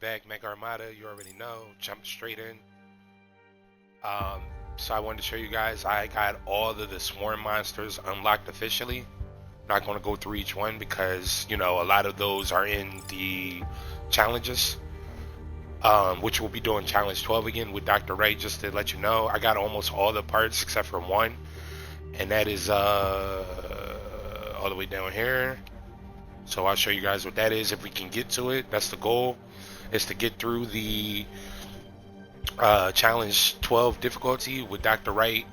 back, Mech Armada. You already know. Jump straight in. Um, so I wanted to show you guys. I got all of the swarm monsters unlocked officially. Not going to go through each one because a lot of those are in the challenges. Which we'll be doing challenge 12 again with Dr. Wright. Just to let you know, I got almost all the parts except for one, and that is all the way down here. So I'll show you guys what that is if we can get to it. That's the goal, is to get through the challenge 12 difficulty with Dr. Wright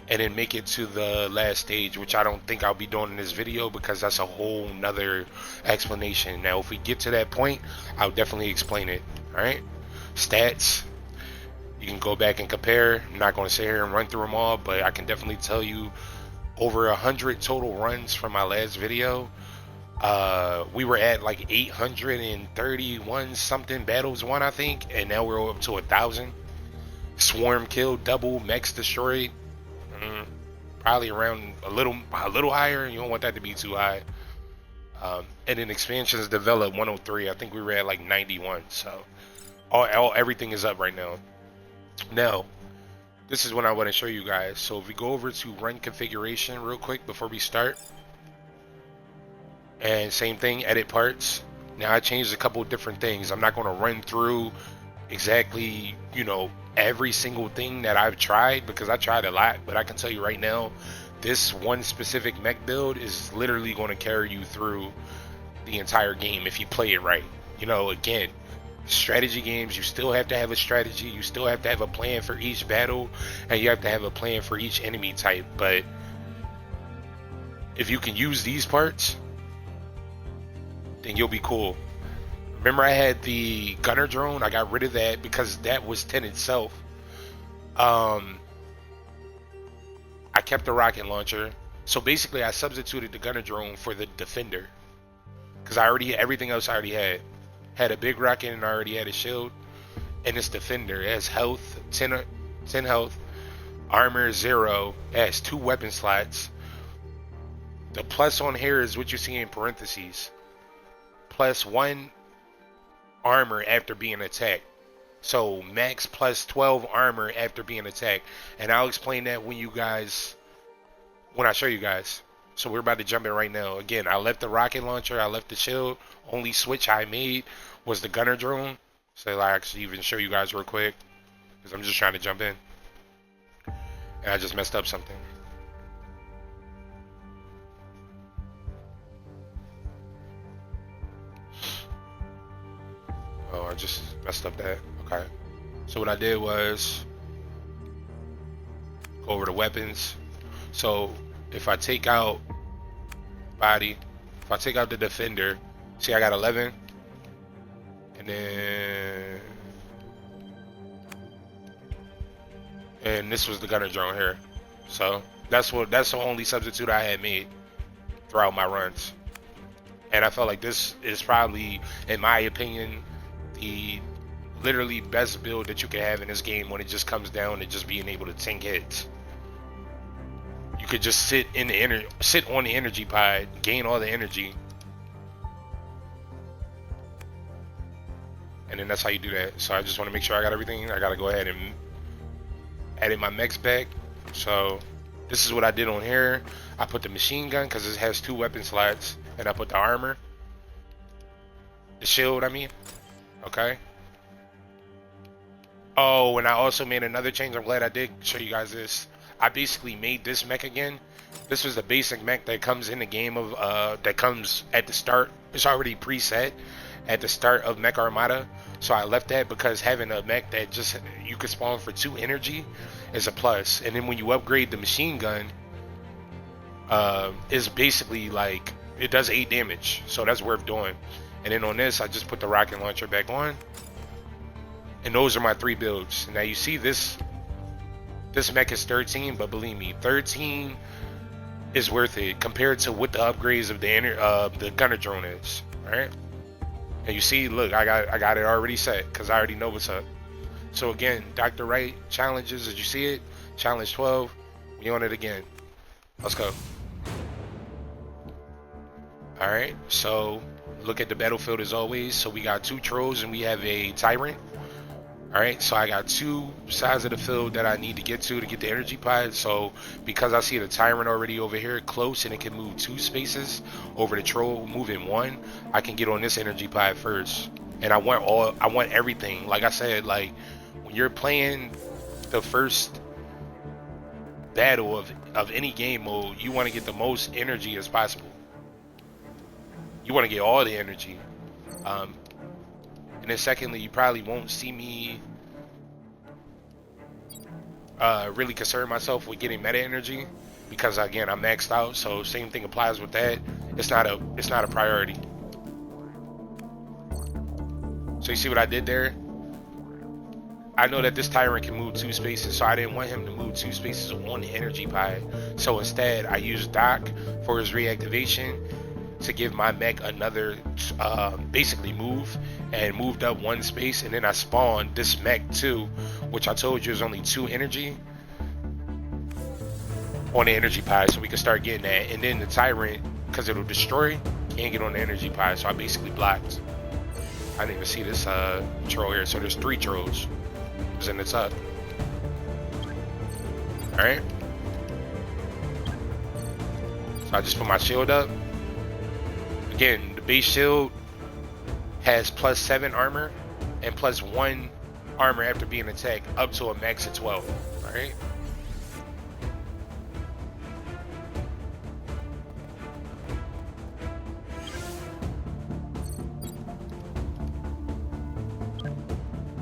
and then make it to the last stage, which I don't think I'll be doing in this video because that's a whole nother explanation. Now if we get to that point, I'll definitely explain it. Alright, stats, you can go back and compare. I'm not going to sit here and run through them all, but I can definitely tell you over 100 total runs from my last video. We were at like 831 something battles won, I think, and now we're up to 1,000. Swarm killed, double, mechs destroyed. Probably around a little higher. You don't want that to be too high. And then expansions developed 103. I think we were at like 91. So everything is up right now. Now, this is what I want to show you guys. So if we go over to run configuration real quick before we start. And same thing, edit parts. Now I changed a couple different things. I'm not going to run through exactly, every single thing that I've tried because I tried a lot. But I can tell you right now, this one specific mech build is literally going to carry you through the entire game if you play it right. Again, strategy games, you still have to have a strategy. You still have to have a plan for each battle. And you have to have a plan for each enemy type. But if you can use these parts, then you'll be cool. Remember I had the gunner drone? I got rid of that because that was 10 itself. I kept the rocket launcher. So basically I substituted the gunner drone for the defender. Because everything else I already had. Had a big rocket and I already had a shield. And this defender, it has health, 10 health, armor 0, it has 2 weapon slots. The plus on here is what you see in parentheses. Plus 1 armor after being attacked. So max plus 12 armor after being attacked. And I'll explain that when I show you guys. So we're about to jump in right now. Again, I left the rocket launcher, I left the shield. Only switch I made was the gunner drone. So I'll actually even show you guys real quick, because I'm just trying to jump in. And I just messed up something. Oh, I just messed up that. Okay. So what I did was go over to weapons. So if I take out body, if I take out the defender, see I got 11. And this was the gunner drone here. So that's the only substitute I had made throughout my runs. And I felt like this is probably, in my opinion, the literally best build that you can have in this game when it just comes down to just being able to tank hits. You could just sit on the energy pod, gain all the energy, and then that's how you do that. So I just want to make sure I got everything. I gotta go ahead and edit my mechs back. So this is what I did on here. I put the machine gun because it has 2 weapon slots, and I put the armor, the shield, I mean. Okay. Oh, and I also made another change. I'm glad I did show you guys this. I basically made this mech again. This was the basic mech that comes in the game of that comes at the start. It's already preset at the start of Mech Armada. So I left that because having a mech that just you can spawn for 2 energy is a plus. And then when you upgrade the machine gun, is basically like it does 8 damage. So that's worth doing. And then on this, I just put the rocket launcher back on. And those are my 3 builds. Now you see this mech is 13, but believe me, 13 is worth it compared to what the upgrades of the gunner drone is. Alright? And you see, look, I got it already set because I already know what's up. So again, Dr. Wright challenges, did you see it? Challenge 12. We on it again. Let's go. Alright, so look at the battlefield as always. So we got 2 trolls and we have a tyrant. Alright, so I got 2 sides of the field that I need to get the energy pod. So because I see the tyrant already over here close and it can move 2 spaces over the troll moving 1, I can get on this energy pod first. And I want everything. Like I said, like when you're playing the first battle of any game mode, you want to get the most energy as possible. You want to get all the energy. And then secondly, you probably won't see me really concern myself with getting meta energy because again, I'm maxed out. So same thing applies with that. It's not a priority. So you see what I did there? I know that this tyrant can move 2 spaces, so I didn't want him to move 2 spaces on the energy pie. So instead, I used Doc for his reactivation to give my mech another basically move, and moved up 1 space, and then I spawned this mech too, which I told you is only 2 energy on the energy pie, so we can start getting that. And then the tyrant, because it'll destroy, can't get on the energy pie, so I basically blocked. I didn't even see this troll here, so there's 3 trolls. And it's up. Alright. So I just put my shield up. Again, the base shield has +7 armor and +1 armor after being attacked up to a max of 12. Alright.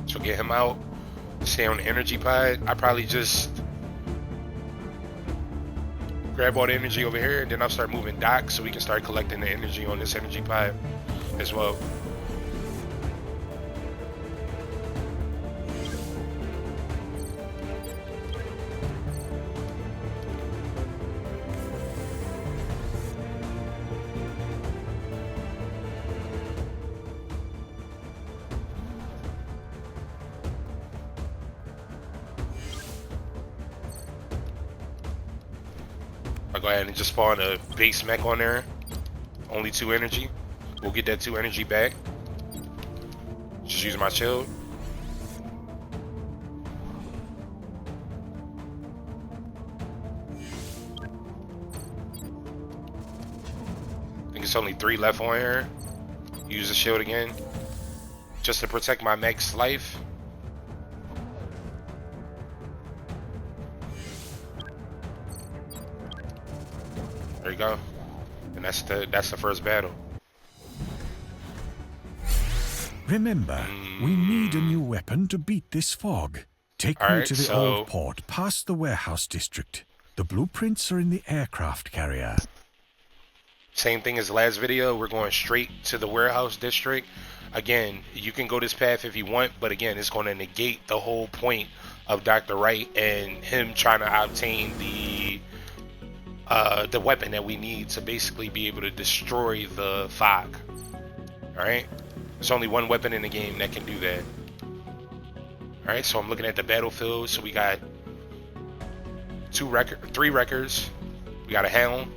So get him out. Stay on the energy pod. I probably just grab all the energy over here, and then I'll start moving Doc so we can start collecting the energy on this energy pod as well. I'll go ahead and just spawn a base mech on there. Only 2 energy. We'll get that 2 energy back. Just use my shield. I think it's only 3 left on here. Use the shield again. Just to protect my mech's life. There you go. And that's the first battle. Remember, we need a new weapon to beat this fog. Take me to the old port, past the warehouse district. The blueprints are in the aircraft carrier. Same thing as the last video. We're going straight to the warehouse district. Again, you can go this path if you want, but again, it's going to negate the whole point of Dr. Wright and him trying to obtain the weapon that we need to basically be able to destroy the fog. Alright? There's only 1 weapon in the game that can do that. Alright, so I'm looking at the battlefield. So we got 3 wreckers. We got a Hound,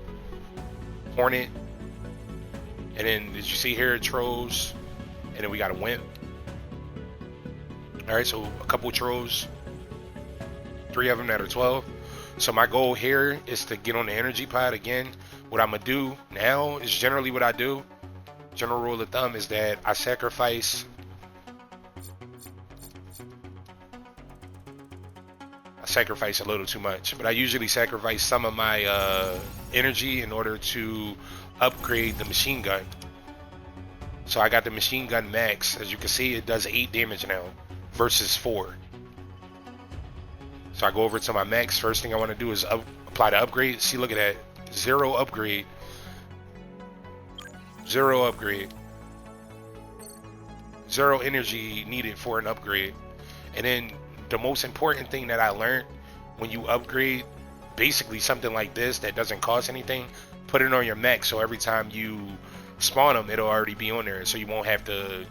Hornet, and then did you see here trolls? And then we got a Wimp. Alright, so a couple trolls. 3 of them that are 12. So my goal here is to get on the energy pod again. What I'm gonna do now is generally what I do. General rule of thumb is that I sacrifice a little too much, but I usually sacrifice some of my energy in order to upgrade the machine gun. So I got the machine gun max. As you can see, it does 8 damage now versus 4. So I go over to my max. First thing I want to do is apply the upgrade. See, look at that. 0 upgrade. 0 upgrade. 0 energy needed for an upgrade. And then the most important thing that I learned when you upgrade basically something like this that doesn't cost anything, put it on your max so every time you spawn them, it'll already be on there. So you won't have to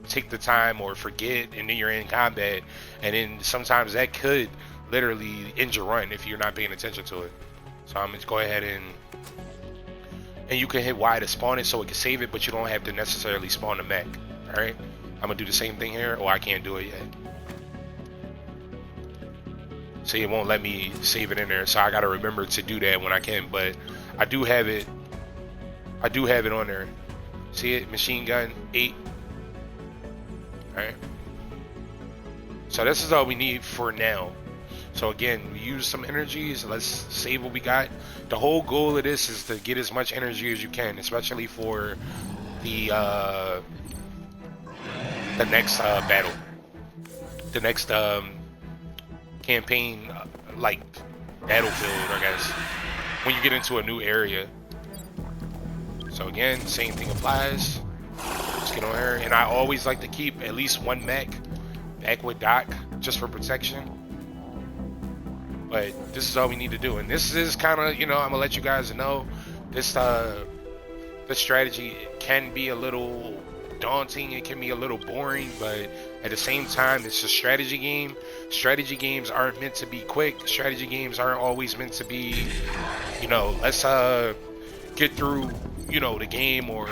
take the time or forget, and then you're in combat. And then sometimes that could literally end your run if you're not paying attention to it. So I'm just go ahead and and you can hit Y to spawn it so it can save it, but you don't have to necessarily spawn the mech. All right, I'm gonna do the same thing here. Oh, I can't do it yet. See, it won't let me save it in there, so I gotta remember to do that when I can. But I do have it. I do have it on there. See it? Machine gun 8. All right. So this is all we need for now. So again, we use some energies. Let's save what we got. The whole goal of this is to get as much energy as you can, especially for the next battle, the next campaign, like battlefield, I guess, when you get into a new area. So again, same thing applies. Let's get on here, and I always like to keep at least one mech back with Doc just for protection. But this is all we need to do, and this is kind of, you know, I'm gonna let you guys know this the strategy can be a little daunting, it can be a little boring, but at the same time it's a strategy game. Strategy games aren't meant to be quick. Strategy games aren't always meant to be, you know, let's get through, you know, the game or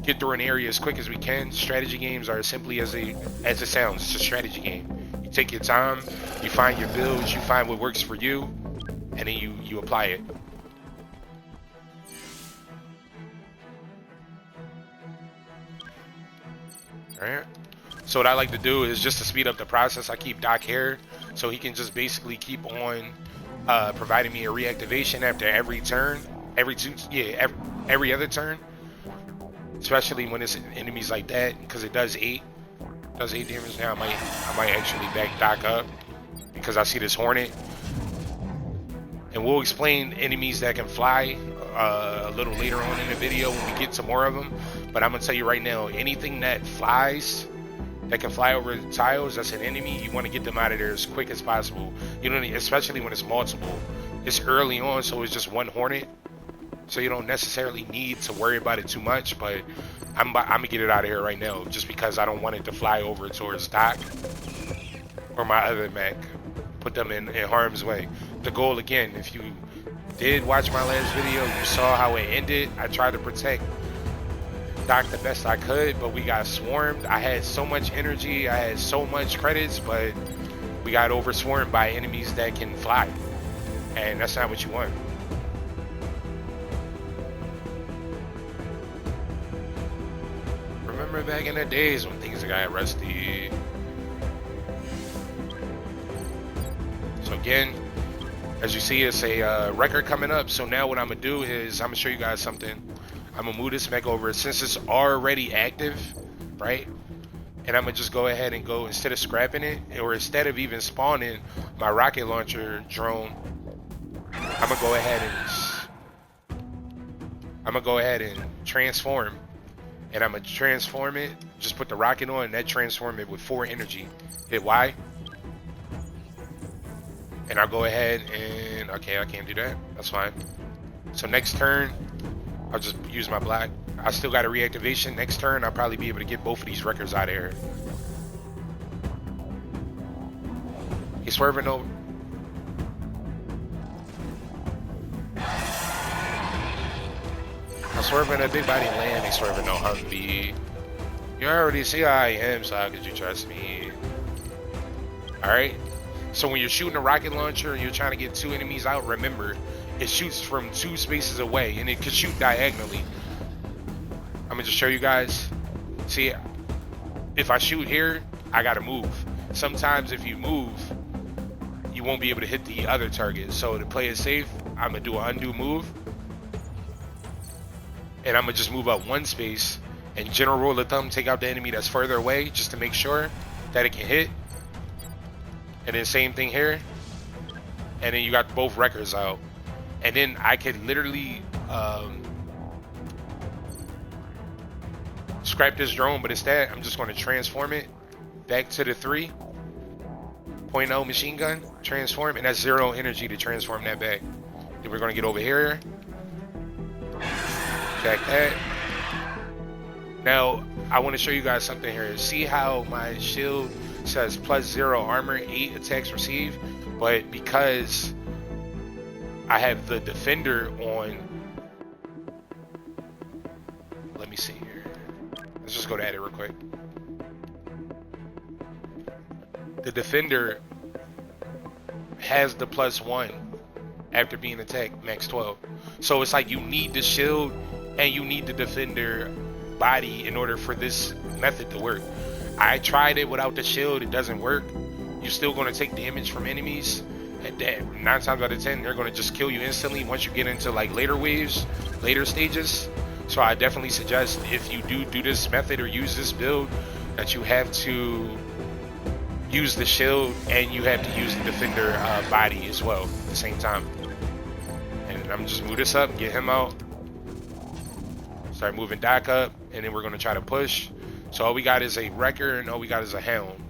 get through an area as quick as we can. Strategy games are simply as it sounds. It's a strategy game. You take your time, you find your builds, you find what works for you, and then you apply it. Alright. So what I like to do is, just to speed up the process, I keep Doc here so he can just basically keep on providing me a reactivation after every turn, every other turn, especially when it's enemies like that, because it does 8 damage. Now I might actually back Doc up because I see this Hornet, and we'll explain enemies that can fly a little later on in the video when we get to more of them. But I'm gonna tell you right now, anything that flies, that can fly over the tiles, that's an enemy. You want to get them out of there as quick as possible. You know, especially when it's multiple. It's early on, so it's just one Hornet, so you don't necessarily need to worry about it too much. But I'm gonna get it out of here right now, just because I don't want it to fly over towards Doc or my other mech, put them in harm's way. The goal, again, if you did watch my last video, you saw how it ended. I tried to protect Doc the best I could, but we got swarmed. I had so much energy, I had so much credits, but we got over swarmed by enemies that can fly, and that's not what you want. Remember back in the days when things got rusty. So again, as you see, it's a record coming up. So now what I'm gonna do is I'm gonna show you guys something. I'm gonna move this mech over since it's already active, right? And I'm gonna just go ahead and go, instead of scrapping it, or instead of even spawning my rocket launcher drone, I'm gonna go ahead and transform. And I'm gonna transform it, just put the rocket on, and that transform it with 4 energy. Hit Y. And I'll go ahead and, okay, I can't do that. That's fine. So next turn, I'll just use my black. I still got a reactivation. Next turn, I'll probably be able to get both of these records out of here. He's swerving over. I'm swerving a big body land. He's swerving no Humvee. You already see how I am, so how could you trust me? Alright. So when you're shooting a rocket launcher and you're trying to get 2 enemies out, remember, it shoots from 2 spaces away, and it could shoot diagonally. I'm gonna just show you guys. See, if I shoot here, I gotta move. Sometimes if you move, you won't be able to hit the other target. So to play it safe, I'm gonna do an undo move, and I'm gonna just move up 1 space, and general rule of thumb, take out the enemy that's further away just to make sure that it can hit. And then same thing here, and then you got both records out, and then I could literally scrap this drone, but instead I'm just going to transform it back to the 3.0 machine gun, transform, and that's 0 energy to transform that back. Then we're going to get over here, check that. Now I want to show you guys something here. See how my shield says +0 armor, 8 attacks received, but because I have the defender on. Let me see here. Let's just go to edit real quick. The defender has the +1 after being attacked, max 12. So it's like you need the shield and you need the defender body in order for this method to work. I tried it without the shield, it doesn't work. You're still going to take damage from enemies, and that 9 times out of 10 they're going to just kill you instantly once you get into like later waves, later stages. So I definitely suggest, if you do this method or use this build, that you have to use the shield and you have to use the defender body as well at the same time. And I'm just move this up, get him out, start moving Doc up, and then we're going to try to push. So all we got is a Wrecker and all we got is a Hound.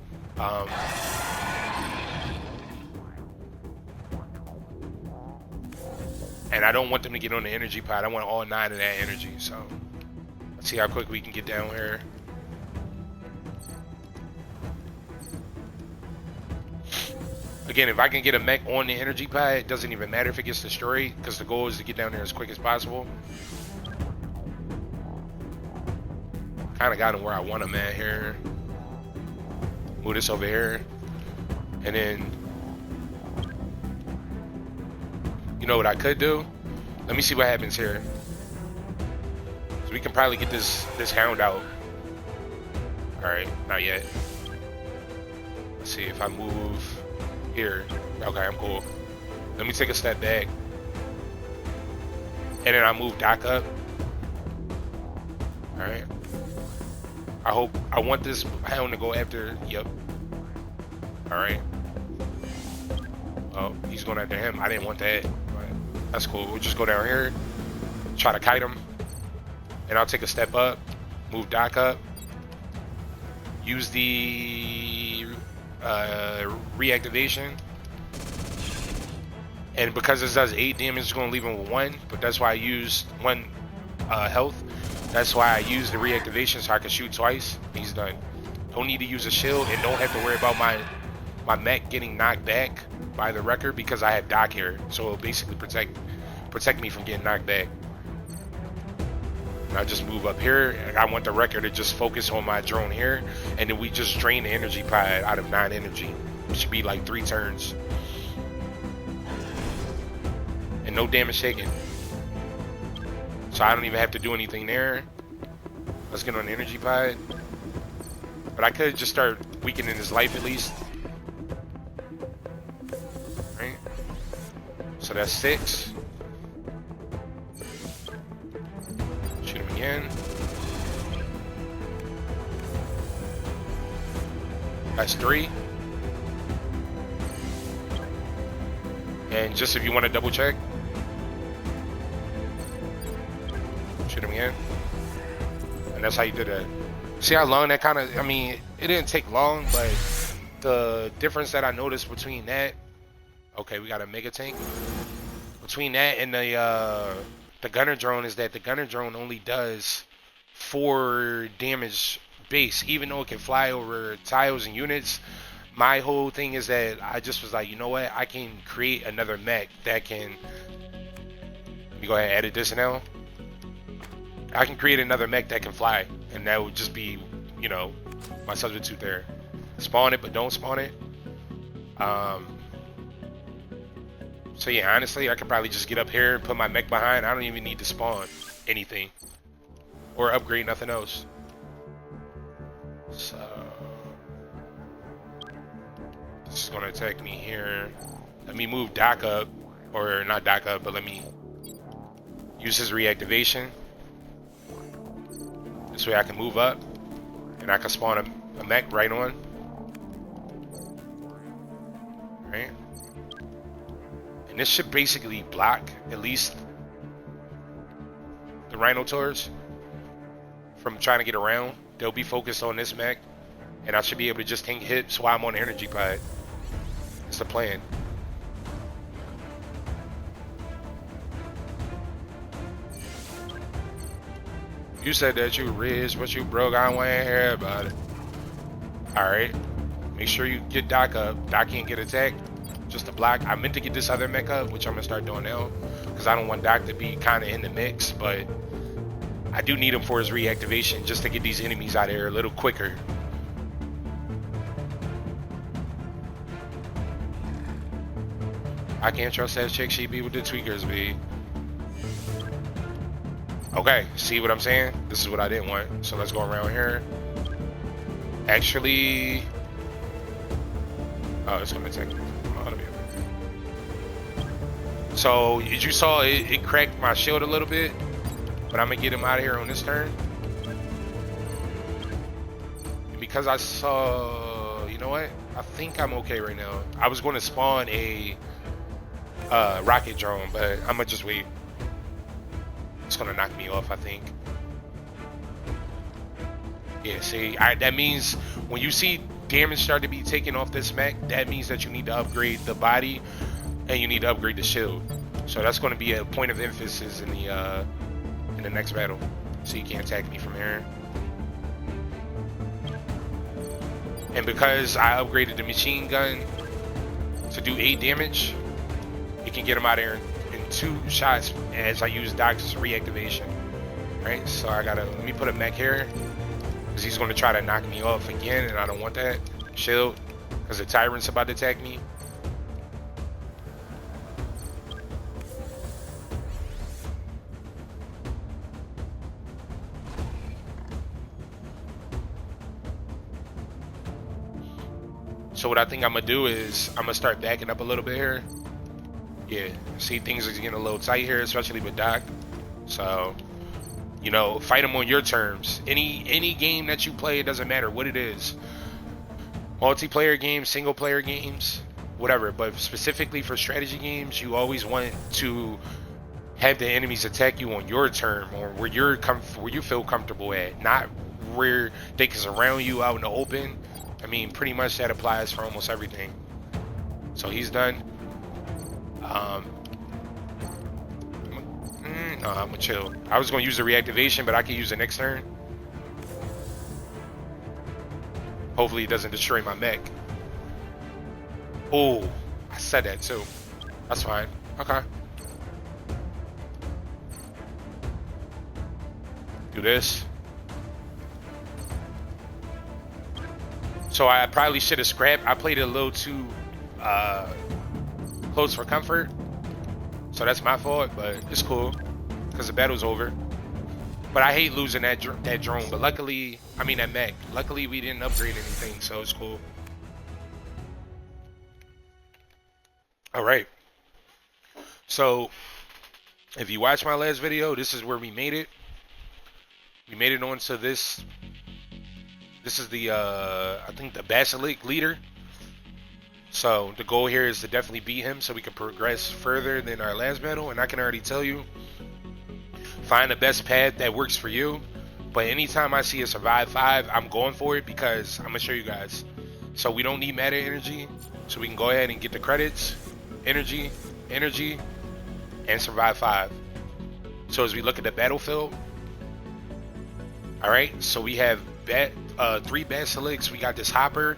And I don't want them to get on the energy pod. I want all 9 of that energy. So let's see how quick we can get down here. Again, if I can get a mech on the energy pod, it doesn't even matter if it gets destroyed, because the goal is to get down there as quick as possible. Kind of got him where I want him at here. Move this over here. And then, you know what I could do? Let me see what happens here. So we can probably get this Hound out. Alright, not yet. Let's see if I move here. Okay, I'm cool. Let me take a step back. And then I move Doc up. Alright. I want this Hound to go after, yep. Alright. Oh, he's going after him. I didn't want that. That's cool. We'll just go down here, try to kite him, and I'll take a step up, move Doc up, use the reactivation, and because this does 8 damage, it's going to leave him with 1, but that's why I used 1 health. That's why I used the reactivation, so I can shoot twice. He's done. Don't need to use a shield, and don't have to worry about my mech getting knocked back by the Wrecker, because I have Doc here, so it'll basically protect me from getting knocked back. And I just move up here. I want the Wrecker to just focus on my drone here, and then we just drain the energy pod out of 9 energy. It should be like 3 turns, and no damage taken. So I don't even have to do anything there. Let's get on the energy pod. But I could just start weakening his life at least. Right? So that's 6. Shoot him again. That's 3. And just if you want to double check, shoot him again. And that's how you did it. See how long that kind of, I mean, it didn't take long, but the difference that I noticed between that, okay, we got a mega tank, between that and the gunner drone, is that the gunner drone only does 4 damage base, even though it can fly over tiles and units. My whole thing is that I just was like, you know what, I can create another mech that can, let me go ahead and edit this now. I can create another mech that can fly, and that would just be, you know, my substitute there. Spawn it, but don't spawn it. So yeah, honestly, I could probably just get up here and put my mech behind. I don't even need to spawn anything or upgrade nothing else. So this is gonna attack me here. Let me move Doc up, or not Doc up, but let me use his reactivation. This way I can move up, and I can spawn a mech right on. Right? And this should basically block at least the Rhinotaurs from trying to get around. They'll be focused on this mech, and I should be able to just tank hits while I'm on the energy pod. That's the plan. You said that you rich, but you broke. I don't want to hear about it. Alright. Make sure you get Doc up. Doc can't get attacked. just to block. I meant to get this other mech up, which I'm gonna start doing now, because I don't want Doc to be kind of in the mix, but I do need him for his reactivation just to get these enemies out of here a little quicker. I can't trust that chick. She be with the tweakers, B. Okay, see what I'm saying? This is what I didn't want. So let's go around here. Actually, oh, it's gonna take me. So you saw it cracked my shield a little bit, but I'm gonna get him out of here on this turn. And because I saw, you know what? I think I'm okay right now. I was going to spawn a rocket drone, but I'm gonna just wait. It's gonna knock me off, I think. Yeah, see, that means when you see damage start to be taken off this mech, that means that you need to upgrade the body and you need to upgrade the shield. So that's going to be a point of emphasis in the next battle. So you can't attack me from here. And because I upgraded the machine gun to do 8 damage, it can get him out of here in 2 shots as I use Doc's reactivation. Right, so let me put a mech here, because he's going to try to knock me off again, and I don't want that. Shield, because the tyrant's about to attack me. So what I think I'm gonna do is I'm gonna start backing up a little bit here. Yeah, see, things are getting a little tight here, especially with Doc. So, you know, fight him on your terms. Any game that you play, it doesn't matter what it is. Multiplayer games, single player games, whatever. But specifically for strategy games, you always want to have the enemies attack you on your term, or where you feel comfortable at, not where they can surround you out in the open. I mean, pretty much that applies for almost everything. So he's done. No, I'm gonna chill. I was gonna use the reactivation, but I can use the next turn. Hopefully, it doesn't destroy my mech. Oh, I said that too. That's fine. Okay. Do this. So I probably should have scrapped. I played it a little too close for comfort. So that's my fault, but it's cool because the battle's over. But I hate losing that drone. But luckily, I mean that mech. Luckily, we didn't upgrade anything, so it's cool. All right. So if you watch my last video, this is where we made it. We made it onto this. This is the, I think the Basilisk leader. So the goal here is to definitely beat him so we can progress further than our last battle. And I can already tell you, find the best path that works for you. But anytime I see a survive 5, I'm going for it because I'm going to show you guys. So we don't need meta energy. So we can go ahead and get the credits. Energy, and survive 5. So as we look at the battlefield. Alright, so we have 3 basilisks. We got this hopper,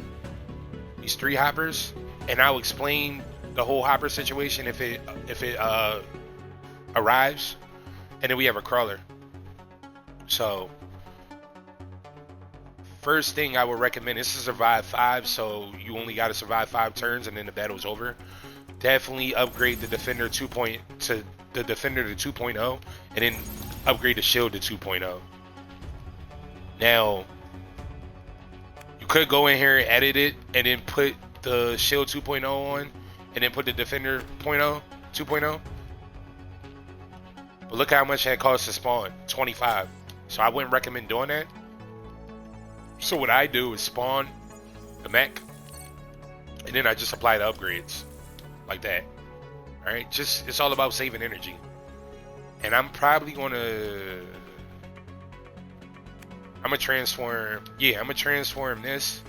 these 3 hoppers, and I'll explain the whole hopper situation if it arrives. And then we have a crawler. So first thing I would recommend, this is survive 5, so you only got to survive 5 turns and then the battle's over. Definitely upgrade the defender to the defender to 2.0, and then upgrade the shield to 2.0. Now you could go in here, edit it, and then put the shield 2.0 on, and then put the defender 2.0. But look how much that costs to spawn, 25. So I wouldn't recommend doing that. So what I do is spawn the mech, and then I just apply the upgrades like that. All right, just it's all about saving energy. And I'm probably gonna transform. Yeah, I'm gonna transform this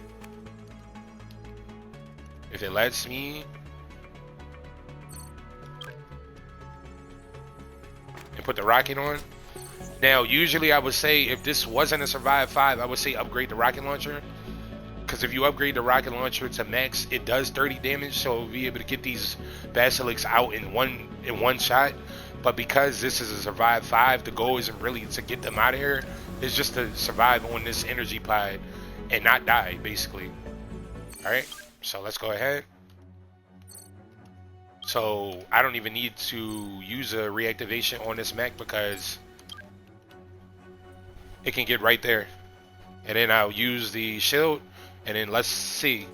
if it lets me, and put the rocket on. Now, usually I would say if this wasn't a survive 5, I would say upgrade the rocket launcher, because if you upgrade the rocket launcher to max, it does 30 damage, so we'll be able to get these basilisks out in one shot. But because this is a survive 5, the goal isn't really to get them out of here. It's just to survive on this energy pod and not die, basically. All right, so let's go ahead. So I don't even need to use a reactivation on this mech because it can get right there. And then I'll use the shield, and then let's see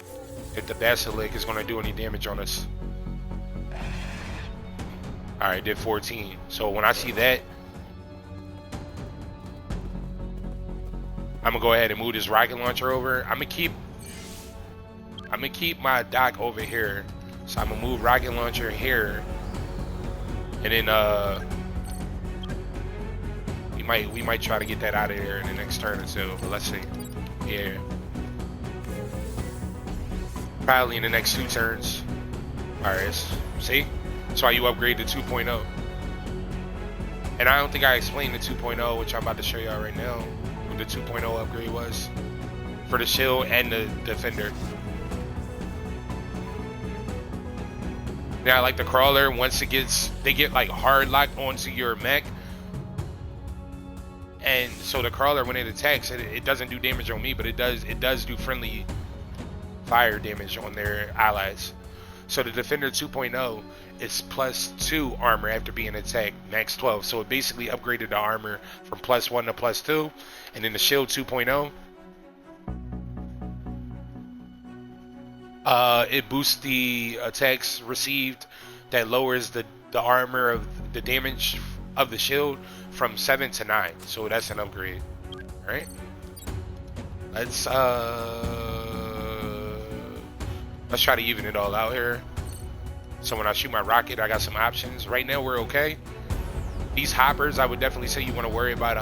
if the basilisk is going to do any damage on us. Alright, did 14. So when I see that, I'm gonna go ahead and move this rocket launcher over. I'm gonna keep my dock over here. So I'm gonna move rocket launcher here, and then we might try to get that out of here in the next turn or two. But let's see. Yeah, probably in the next 2 turns. All right, see. That's why you upgrade to 2.0. And I don't think I explained the 2.0, which I'm about to show y'all right now, what the 2.0 upgrade was for the shield and the defender. Now, like the crawler, once they get like hard locked onto your mech, and so the crawler, when it attacks, it doesn't do damage on me, but it does do friendly fire damage on their allies. So the Defender 2.0 is +2 armor after being attacked, max 12. So it basically upgraded the armor from +1 to +2. And then the Shield 2.0, it boosts the attacks received that lowers the armor of the damage of the shield from 7 to 9. So that's an upgrade. All right. Let's try to even it all out here. So when I shoot my rocket, I got some options. Right now we're okay. These hoppers, I would definitely say you want to worry about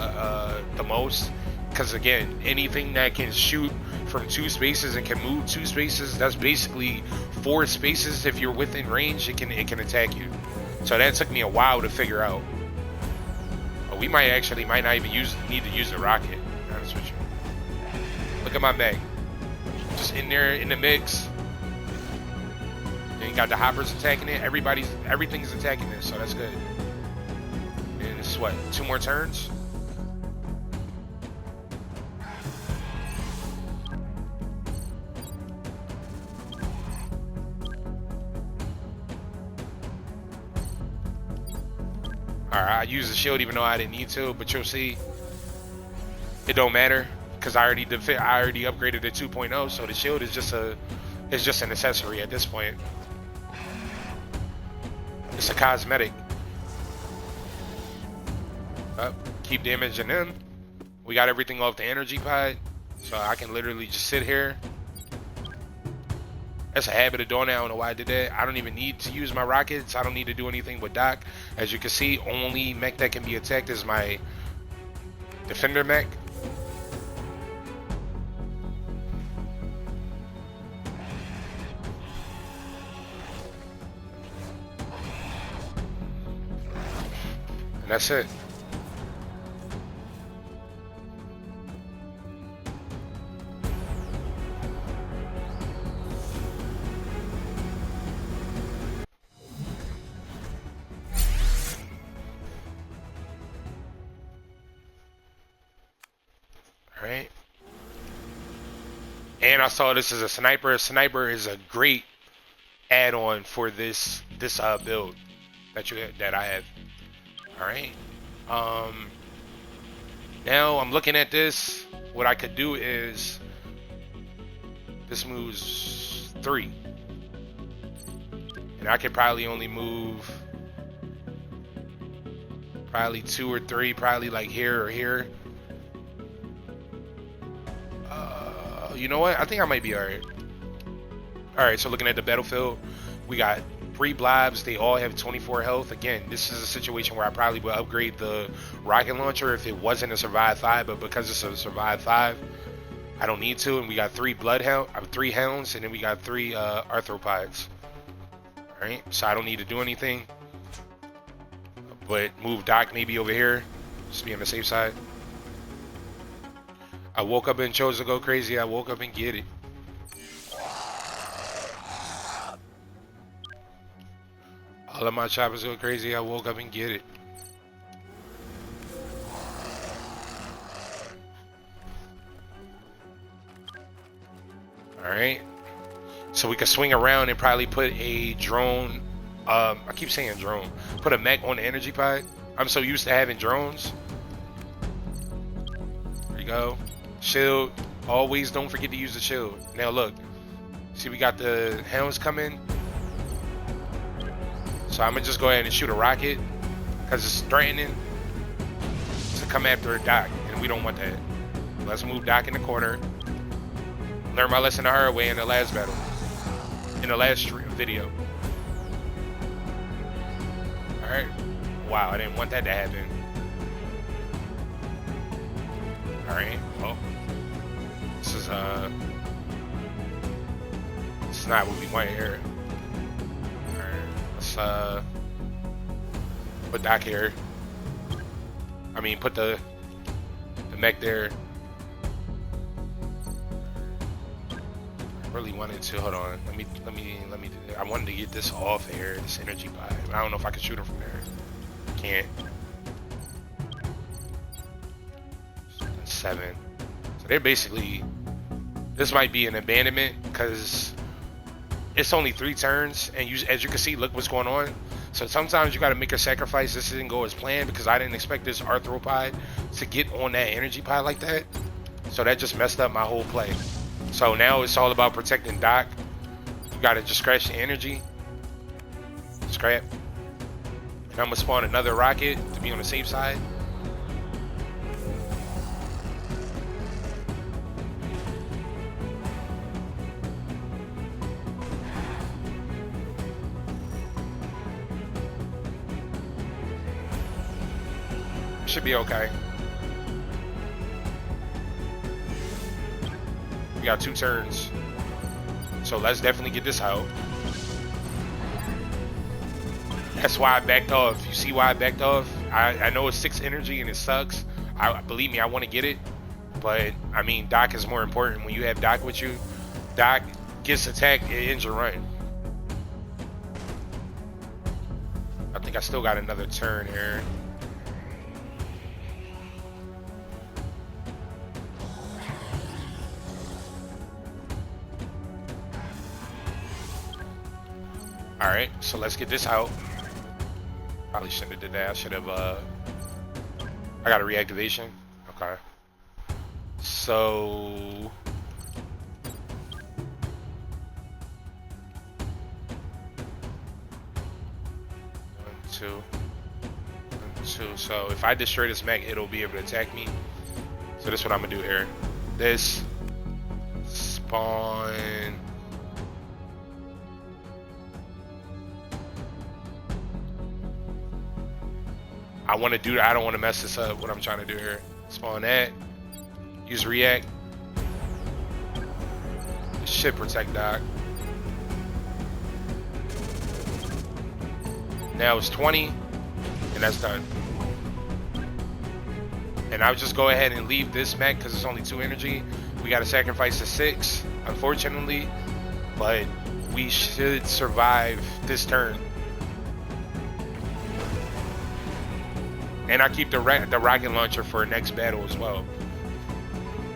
the most, because again, anything that can shoot from 2 spaces and can move 2 spaces, that's basically 4 spaces. If you're within range, it can attack you. So that took me a while to figure out. But we might not even need to use the rocket. To be honest with you. Look at my bag, just in there in the mix. Then you got the hoppers attacking it. Everything's attacking this, so that's good. And this is what, 2 more turns? Alright, I used the shield even though I didn't need to, but you'll see it don't matter because I already upgraded to 2.0, so the shield is just an accessory at this point. It's a cosmetic. Keep damaging them. We got everything off the energy pod, so I can literally just sit here. That's a habit of doing that. I don't know why I did that. I don't even need to use my rockets. I don't need to do anything with dock. As you can see, only mech that can be attacked is my defender mech. And that's it. Alright. And I saw this as a sniper. A sniper is a great add-on for this build that I have. Alright. Now I'm looking at this. What I could do is this moves 3. And I could probably only move probably 2 or 3, probably like here or here. You know what? I think I might be alright. Alright, so looking at the battlefield, we got 3 blobs. They all have 24 health. Again, this is a situation where I probably would upgrade the rocket launcher if it wasn't a Survive 5, but because it's a Survive 5, I don't need to. And we got 3 3 hounds, and then we got 3 arthropods. Alright, so I don't need to do anything. But move Doc maybe over here, just be on the safe side. I woke up and chose to go crazy. I woke up and get it. All of my choppers go crazy. I woke up and get it. Alright. So we can swing around and probably put a drone. I keep saying drone. Put a mech on the energy pod. I'm so used to having drones. There you go. Shield. Always don't forget to use the shield. Now look. See, we got the hounds coming. So I'm gonna just go ahead and shoot a rocket because it's threatening to come after Doc, and we don't want that. Let's move Doc in the corner. Learn my lesson the hard way in the last battle, in the last video. All right. Wow, I didn't want that to happen. All right. Well, this is not what we want here. Let's put Doc here. I mean, put the mech there. I really wanted to. Hold on. Let me do that. I wanted to get this off here. This energy pod. I don't know if I can shoot him from there. Can't. 7. So they're basically. This might be an abandonment because it's only 3 turns, and as you can see, look what's going on. So sometimes you got to make a sacrifice. This didn't go as planned because I didn't expect this arthropod to get on that energy pod like that. So that just messed up my whole play. So now it's all about protecting Doc. You got to just scratch the energy. Scrap. And I'm going to spawn another rocket to be on the safe side. Should be okay. We got 2 turns, so let's definitely get this out. That's why I backed off. You see why I backed off? I know it's 6 energy and it sucks. Believe me, I want to get it, but I mean, Doc is more important. When you have Doc with you, Doc gets attacked, it ends your run. I think I still got another turn here. Alright, so let's get this out. Probably shouldn't have did that. I should have, I got a reactivation. Okay. So... 1, 2. 1, 2. So if I destroy this mech, it'll be able to attack me. So this is what I'm gonna do here. This. Spawn... I want to do that. I don't want to mess this up. What I'm trying to do here. Spawn that. Use react. This should protect Doc. Now it's 20. And that's done. And I'll just go ahead and leave this mech because it's only 2 energy. We got to sacrifice the 6, unfortunately. But we should survive this turn. And I keep the rocket launcher for next battle as well.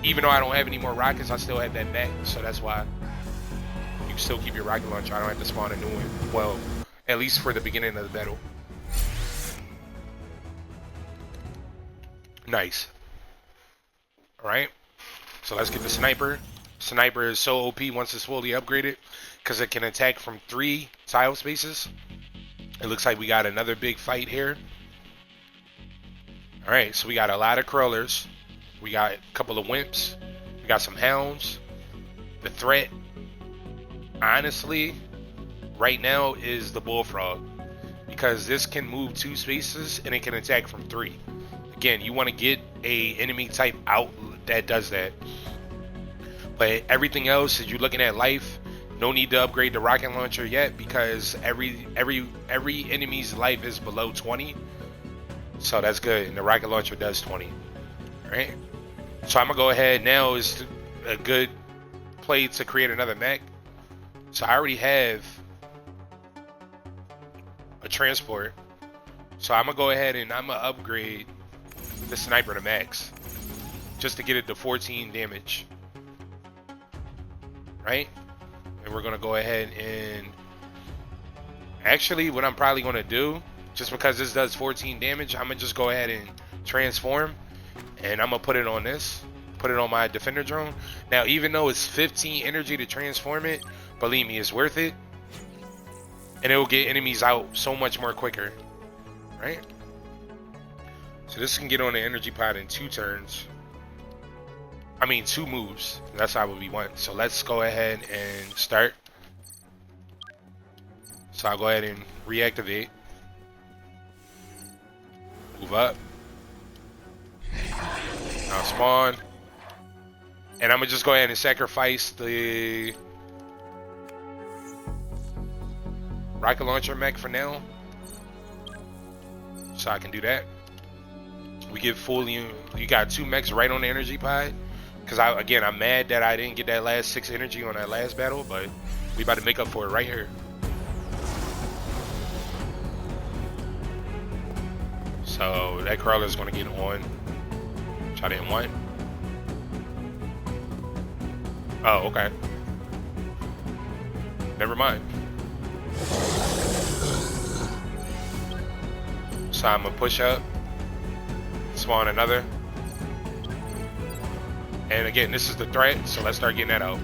Even though I don't have any more rockets, I still have that mech, so that's why you still keep your rocket launcher. I don't have to spawn a new one. Well, at least for the beginning of the battle. Nice. Alright, so let's get the sniper. Sniper is so OP once it's fully upgraded because it can attack from 3 tile spaces. It looks like we got another big fight here. Alright, so we got a lot of crawlers. We got a couple of wimps. We got some hounds. The threat, honestly, right now is the bullfrog. Because this can move 2 spaces and it can attack from 3. Again, you want to get a enemy type out that does that. But everything else, as you're looking at life, no need to upgrade the rocket launcher yet because every enemy's life is below 20. So that's good, and the rocket launcher does 20. Alright, so I'm gonna go ahead now. Is a good play to create another mech. So I already have a transport. So I'm gonna go ahead and I'm gonna upgrade the sniper to max, just to get it to 14 damage, right? And we're gonna go ahead and actually, what I'm probably gonna do, just because this does 14 damage, I'm gonna just go ahead and transform, and I'm gonna put it on this, put it on my defender drone. Now, even though it's 15 energy to transform it, believe me, it's worth it, and it will get enemies out so much more quicker, right? So this can get on the energy pod in 2 turns. I mean 2 moves. That's how we want. So let's go ahead and start. So I'll go ahead and reactivate. Move up. Now spawn. And I'm gonna just go ahead and sacrifice the rocket launcher mech for now, so I can do that. We get full. You got 2 mechs right on the energy pod. Cause I'm mad that I didn't get that last 6 energy on that last battle, but we about to make up for it right here. So that crawler is gonna get on, which I didn't want. Oh, okay. Never mind. So I'm gonna push up, spawn another. And again, this is the threat, so let's start getting that out.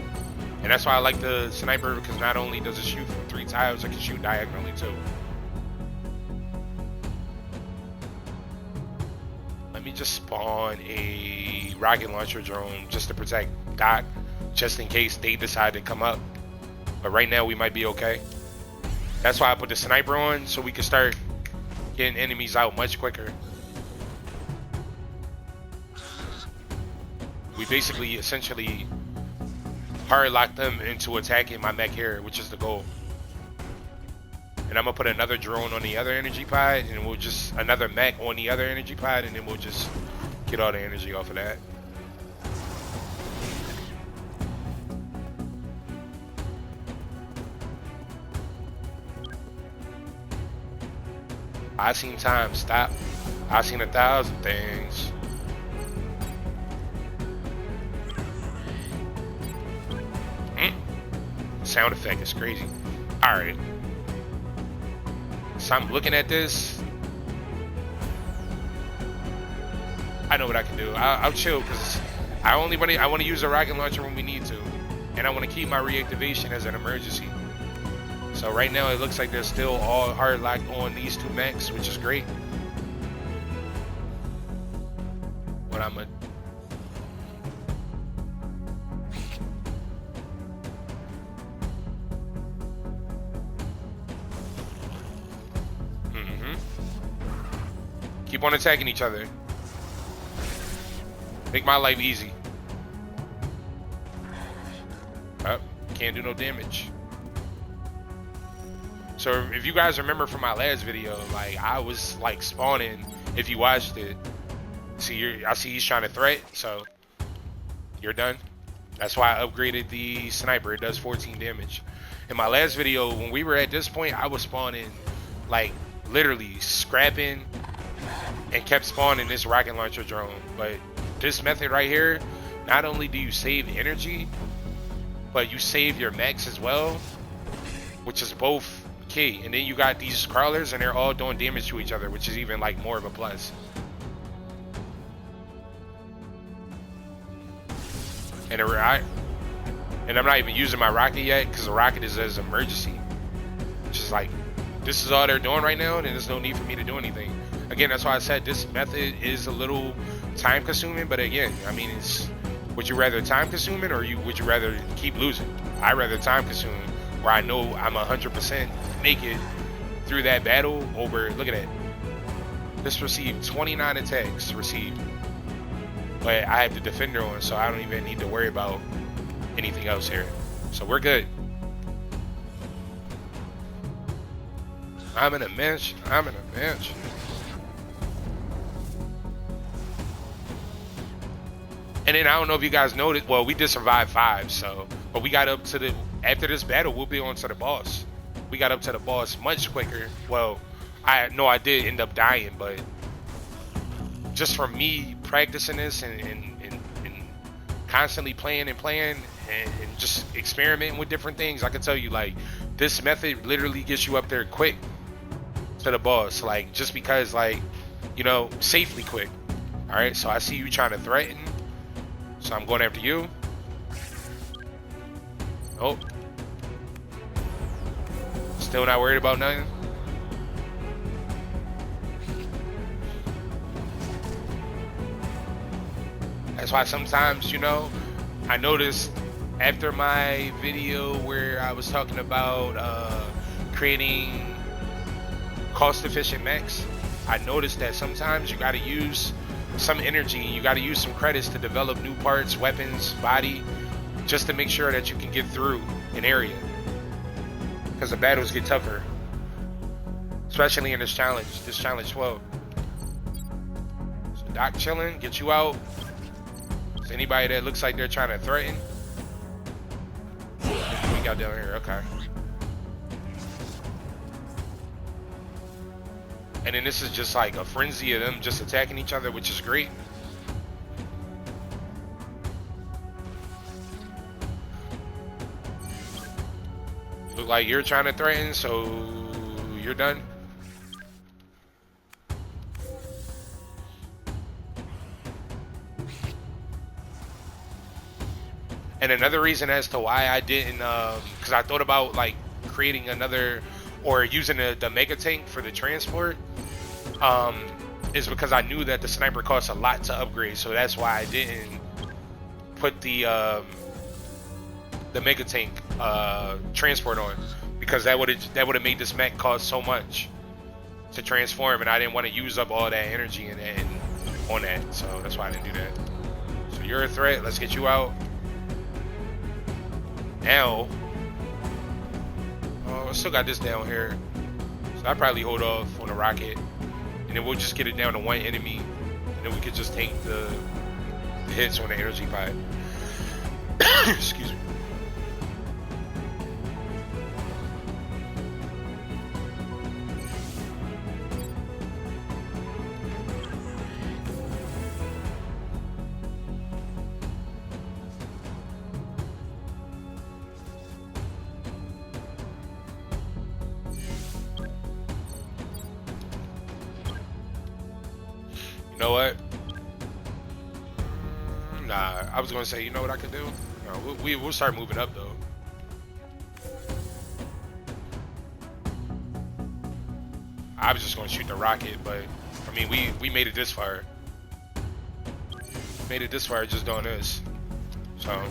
And that's why I like the sniper, because not only does it shoot from 3 tiles, it can shoot diagonally too. Let me just spawn a rocket launcher drone just to protect Doc, just in case they decide to come up. But right now we might be okay. That's why I put the sniper on, so we can start getting enemies out much quicker. We basically essentially hard lock them into attacking my mech here, which is the goal. And I'm gonna put another drone on the other energy pod, and we'll just another mech on the other energy pod, and then we'll just get all the energy off of that. I seen time stop. I seen 1,000 things. Sound effect is crazy. Alright. So I'm looking at this. I know what I can do. I'll chill, because I want to use a rocket launcher when we need to. And I want to keep my reactivation as an emergency. So right now it looks like they're still all hard locked on these 2 mechs, which is great. What I'm gonna keep on attacking each other. Make my life easy. Oh, can't do no damage. So if you guys remember from my last video, like I was like spawning, if you watched it, I see he's trying to threat, so you're done. That's why I upgraded the sniper. It does 14 damage. In my last video, when we were at this point, I was spawning like literally scrapping and kept spawning this rocket launcher drone. But this method right here, not only do you save energy, but you save your mechs as well, which is both key. And then you got these crawlers, and they're all doing damage to each other, which is even like more of a plus. And I'm not even using my rocket yet, because the rocket is as emergency. Which is like, this is all they're doing right now, and there's no need for me to do anything. Again, that's why I said this method is a little time consuming, but again, I mean, it's, would you rather time consuming, or would you rather keep losing? I rather time consuming, where I know I'm 100% make it through that battle over, look at that. This received 29 attacks received. But I have the defender on, so I don't even need to worry about anything else here. So we're good. I'm in a bench. I'm in a bench. And then I don't know if you guys noticed, well, we did survive 5, so, but we got up to the, after this battle, we'll be on to the boss. We got up to the boss much quicker. Well, I did end up dying, but just from me practicing this and constantly playing and just experimenting with different things, I can tell you, like, this method literally gets you up there quick to the boss. Like, just because, like, you know, safely quick. All right, so I see you trying to threaten, so I'm going after you. Oh, still not worried about nothing. That's why sometimes, you know, I noticed after my video where I was talking about creating cost-efficient mechs, I noticed that sometimes you got to use some energy, you got to use some credits to develop new parts, weapons, body, just to make sure that you can get through an area, because the battles get tougher, especially in this challenge 12. So Doc chilling, get you out. Is anybody that looks like they're trying to threaten? We got down here, okay. And then this is just like a frenzy of them just attacking each other, which is great. Look like you're trying to threaten, so you're done. And another reason as to why I didn't, because I thought about like creating another or using the mega tank for the transport, is because I knew that the sniper costs a lot to upgrade. So that's why I didn't put the mega tank transport on, because that would have made this mech cost so much to transform, and I didn't want to use up all that energy and on that. So that's why I didn't do that. So you're a threat. Let's get you out. Now, I still got this down here, so I'll probably hold off on the rocket, and then we'll just get it down to one enemy, and then we could just take the hits on the energy pipe. Excuse me. You know what? Nah, I was gonna say, you know what I could do? No, we'll start moving up though. I was just gonna shoot the rocket, but I mean, we made it this far. Made it this far just doing this. So.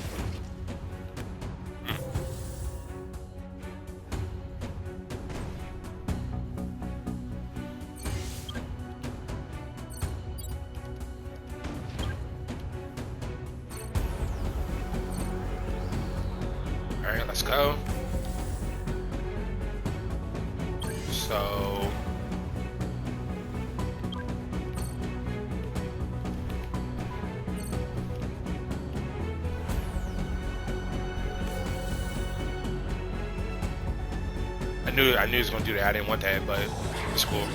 Alright, let's go. So I knew he was gonna do that. I didn't want that, but it's cool.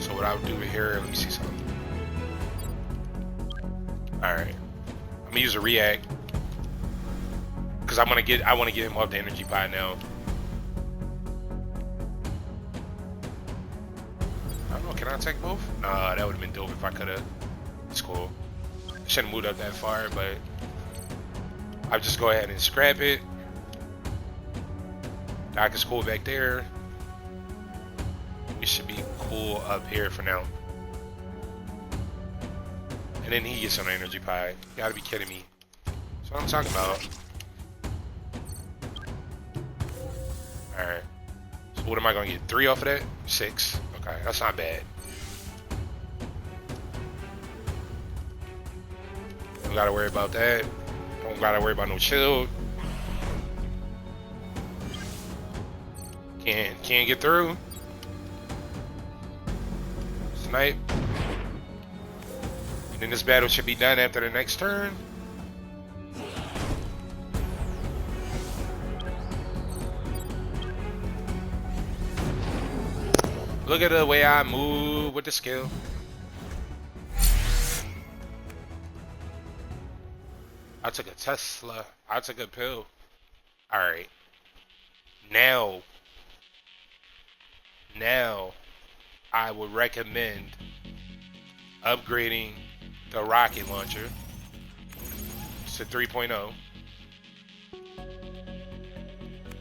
So what I'll do here, let me see something. Alright. I'm gonna use a react, because I want to get him off the energy pie now. I don't know, can I take both? Nah, that would have been dope if I could have. It's cool. I shouldn't have moved up that far, but I'll just go ahead and scrap it. Doc is cool back there. We should be cool up here for now. And then he gets on the energy pie. You gotta be kidding me. That's what I'm talking about. Alright. So what am I gonna get? 3 off of that? 6. Okay, that's not bad. Don't gotta worry about that. Don't gotta worry about no shield. Can't get through. Snipe. And then this battle should be done after the next turn. Look at the way I move with the skill. I took a Tesla. I took a pill. Alright. Now I would recommend upgrading the rocket launcher to 3.0.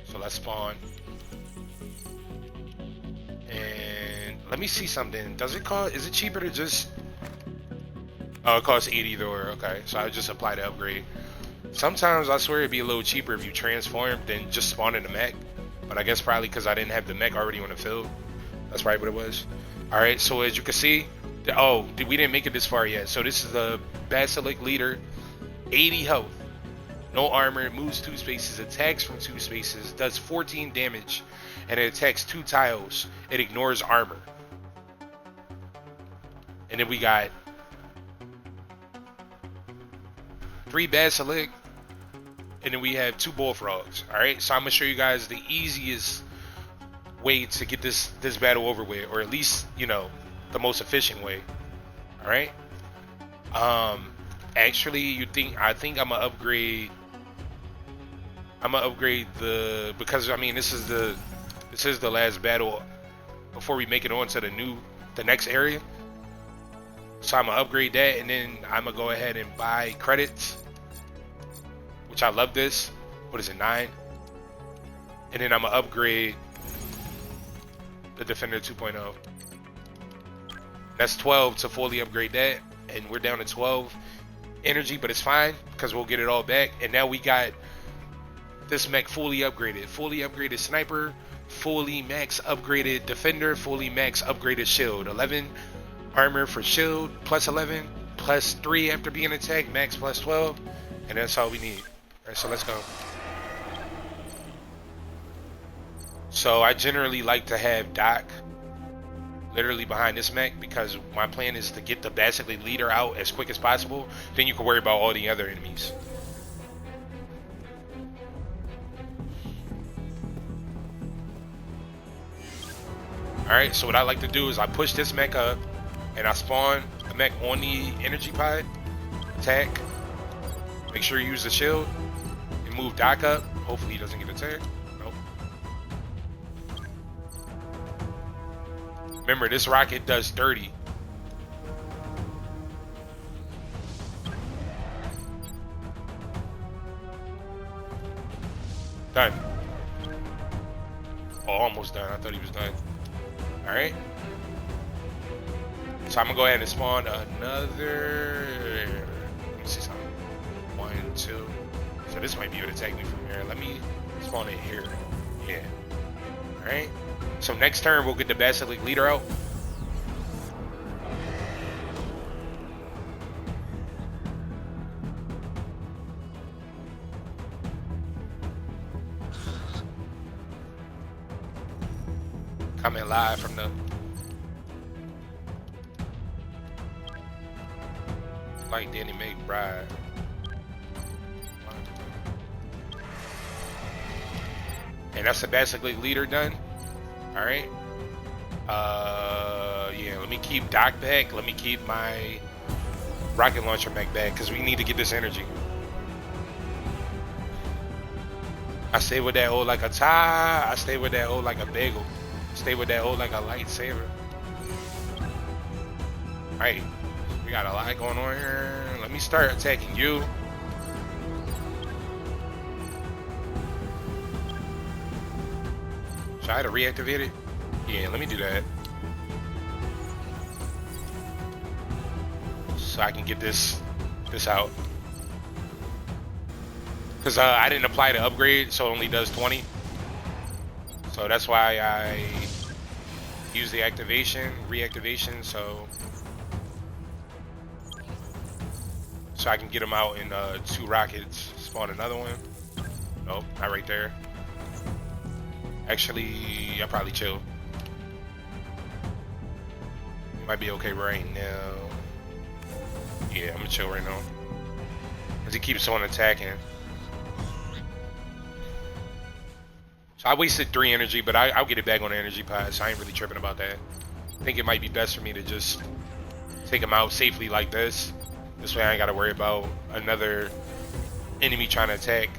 So let's spawn. And let me see something. Does it cost, is it cheaper to just, oh, it costs 80 though. Okay, so I just apply the upgrade. Sometimes I swear it'd be a little cheaper if you transformed than just spawning the mech. But I guess probably because I didn't have the mech already on the field. That's probably what it was. Alright, so as you can see, oh, we didn't make it this far yet. So this is the Basilisk Leader. 80 health. No armor, moves 2 spaces, attacks from 2 spaces, does 14 damage, and it attacks 2 tiles. It ignores armor. And then we got 3 Basilisk, and then we have 2 Bullfrogs. Alright, so I'm going to show you guys the easiest way to get this battle over with, or at least, you know, the most efficient way. Alright? Actually, I think I'm gonna upgrade the, because I mean this is the last battle before we make it on to the next area. So I'm gonna upgrade that, and then I'm gonna go ahead and buy credits, which I love this. What is it, 9? And then I'm gonna upgrade the Defender 2.0. That's 12 to fully upgrade that, and we're down to 12 energy, but it's fine because we'll get it all back. And now we got this mech fully upgraded sniper, fully max upgraded defender, fully max upgraded shield. 11 armor for shield, plus 11, plus 3 after being attacked, max plus 12, and that's all we need. Alright, so let's go. So I generally like to have Doc literally behind this mech because my plan is to get the Basilisk Leader out as quick as possible. Then you can worry about all the other enemies. Alright, so what I like to do is I push this mech up and I spawn the mech on the energy pod. Attack. Make sure you use the shield and move Doc up. Hopefully he doesn't get attacked. Nope. Remember, this rocket does 30. Done. Oh, almost done. I thought he was done. Alright. So I'm gonna go ahead and spawn another. Let me see something. 1, 2. So this might be able to take me from here. Let me spawn it here. Yeah. Alright. So next turn we'll get the Basilisk Leader out. Coming live from the like Danny McBride. And that's the Basilisk Leader done. Alright. Yeah, let me keep Doc back. Let me keep my rocket launcher mech back because we need to get this energy. I stay with that old like a tie. I stay with that old like a bagel. Stay with that old like a lightsaber. Alright. We got a lot going on here. Let me start attacking you. Should I have to reactivate it? Yeah, let me do that. So I can get this out. Because I didn't apply the upgrade, so it only does 20. So that's why I use the reactivation, so I can get them out in 2 rockets. Spawn another one. Nope, not right there. Actually, I'll probably chill. It might be okay right now. Yeah, I'm gonna chill right now. Because he keeps on attacking. So I wasted 3 energy, but I'll get it back on the energy pod, so I ain't really tripping about that. I think it might be best for me to just take him out safely like this. This way I ain't got to worry about another enemy trying to attack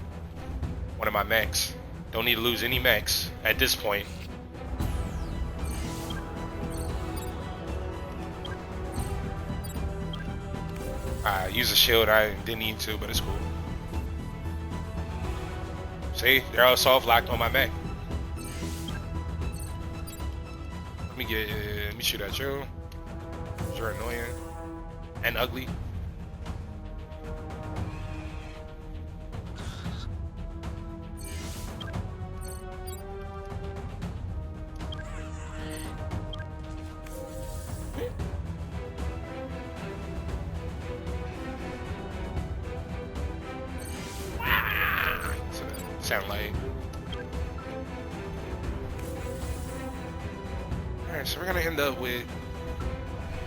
one of my mechs. Don't need to lose any mechs at this point. Use a shield. I didn't need to, but it's cool. See, they're all soft locked on my mech. Let me shoot at you. You're annoying and ugly. Sound like. Alright, so we're gonna end up with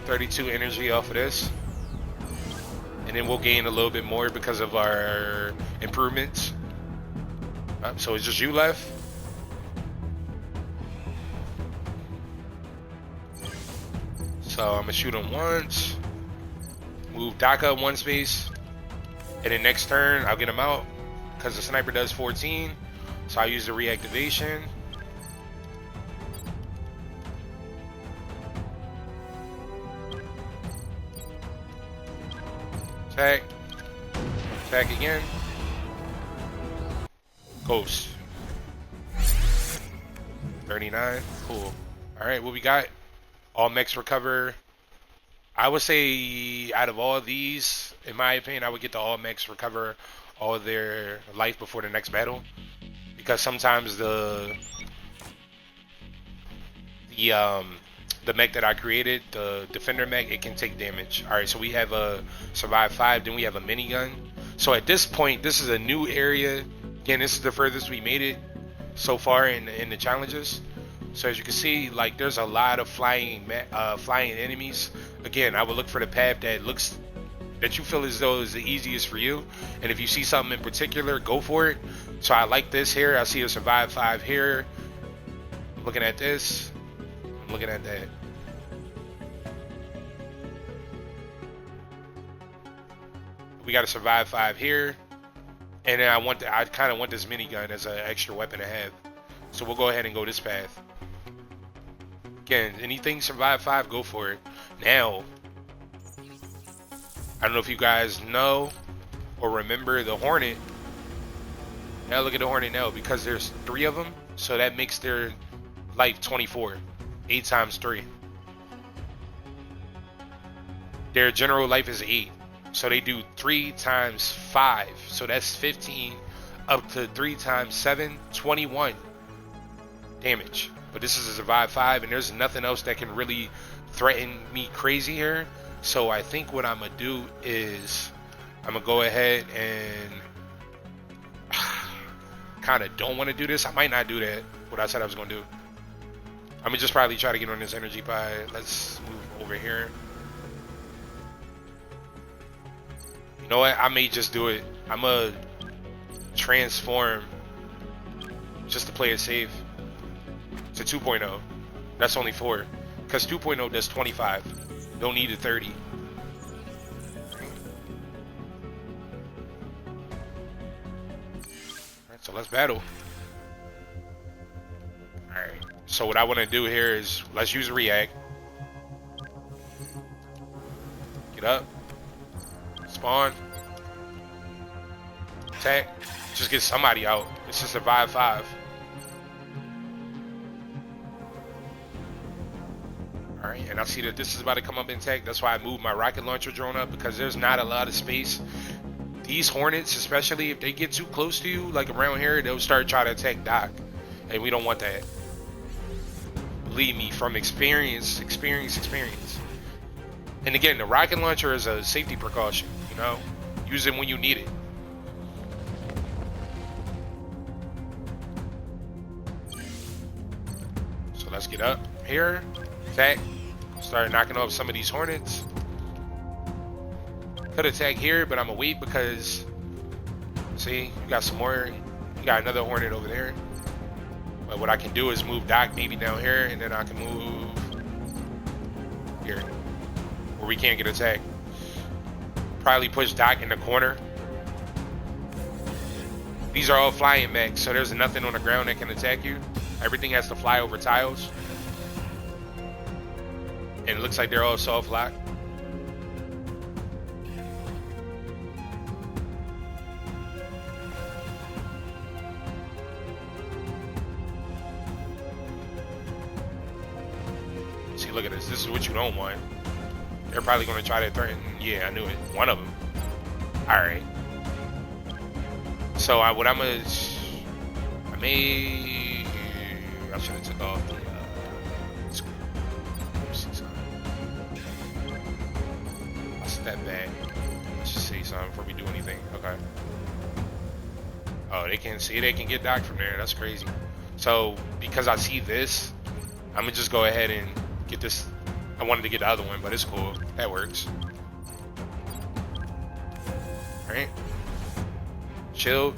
32 energy off of this. And then we'll gain a little bit more because of our improvements. So it's just you left. So I'm gonna shoot him once. Move Daka 1 space. And then next turn I'll get him out. Because the sniper does 14, so I use the reactivation. Attack. Attack again. Ghost. 39. Cool. Alright, what we got? All mechs recover. I would say out of all these, in my opinion, I would get the all mechs recover all of their life before the next battle, because sometimes the mech that I created, the defender mech, it can take damage. All right, so we have a survive 5, then we have a minigun. So at this point, this is a new area. Again, this is the furthest we made it so far in the challenges. So as you can see, like, there's a lot of flying enemies. Again, I would look for the path that you feel as though is the easiest for you, and if you see something in particular, go for it. So I like this here. I see a survive 5 here. I'm looking at this. I'm looking at that. We got a survive 5 here, and then I kind of want this minigun as an extra weapon to have. So we'll go ahead and go this path. Again, anything survive 5, go for it. Now, I don't know if you guys know or remember the Hornet. Now look at the Hornet now, because there's 3 of them, so that makes their life 24. 8 times 3. Their general life is 8, so they do 3 times 5, so that's 15 up to 3 times 7, 21 damage. But this is a survive 5, and there's nothing else that can really threaten me crazy here. So I think what I'm gonna do is I'm gonna go ahead and kind of don't want to do this. I might not do that, what I said I was gonna do. I'm gonna just probably try to get on this energy pie. Let's move over here. You know what? I may just do it. I'm gonna transform just to play it safe to 2.0. That's only 4, because 2.0 does 25. Don't need a 30. Alright, so let's battle. Alright, so what I want to do here is let's use a react. Get up. Spawn. Attack. Just get somebody out. It's a survive 5. Alright, and I see that this is about to come up intact. That's why I moved my rocket launcher drone up, because there's not a lot of space. These Hornets, especially if they get too close to you, like around here, they'll start trying to attack Doc. And we don't want that. Believe me, from experience. And again, the rocket launcher is a safety precaution, you know? Use it when you need it. So let's get up here. Attack. Start knocking off some of these Hornets. Could attack here, but I'm gonna wait because, see, you got some more. You got another Hornet over there. But what I can do is move Doc maybe down here, and then I can move here where we can't get attacked. Probably push Doc in the corner. These are all flying mechs, so there's nothing on the ground that can attack you. Everything has to fly over tiles. And it looks like they're all soft locked. See, look at this. This is what you don't want. They're probably going to try to threaten. Yeah, I knew it. One of them. All right. So I should have took off the I'll step back. Let's just see something before we do anything. Okay. Oh, they can get Doc from there. That's crazy. So because I see this, I'm gonna just go ahead and get this. I wanted to get the other one, but it's cool. That works. All right. Chill.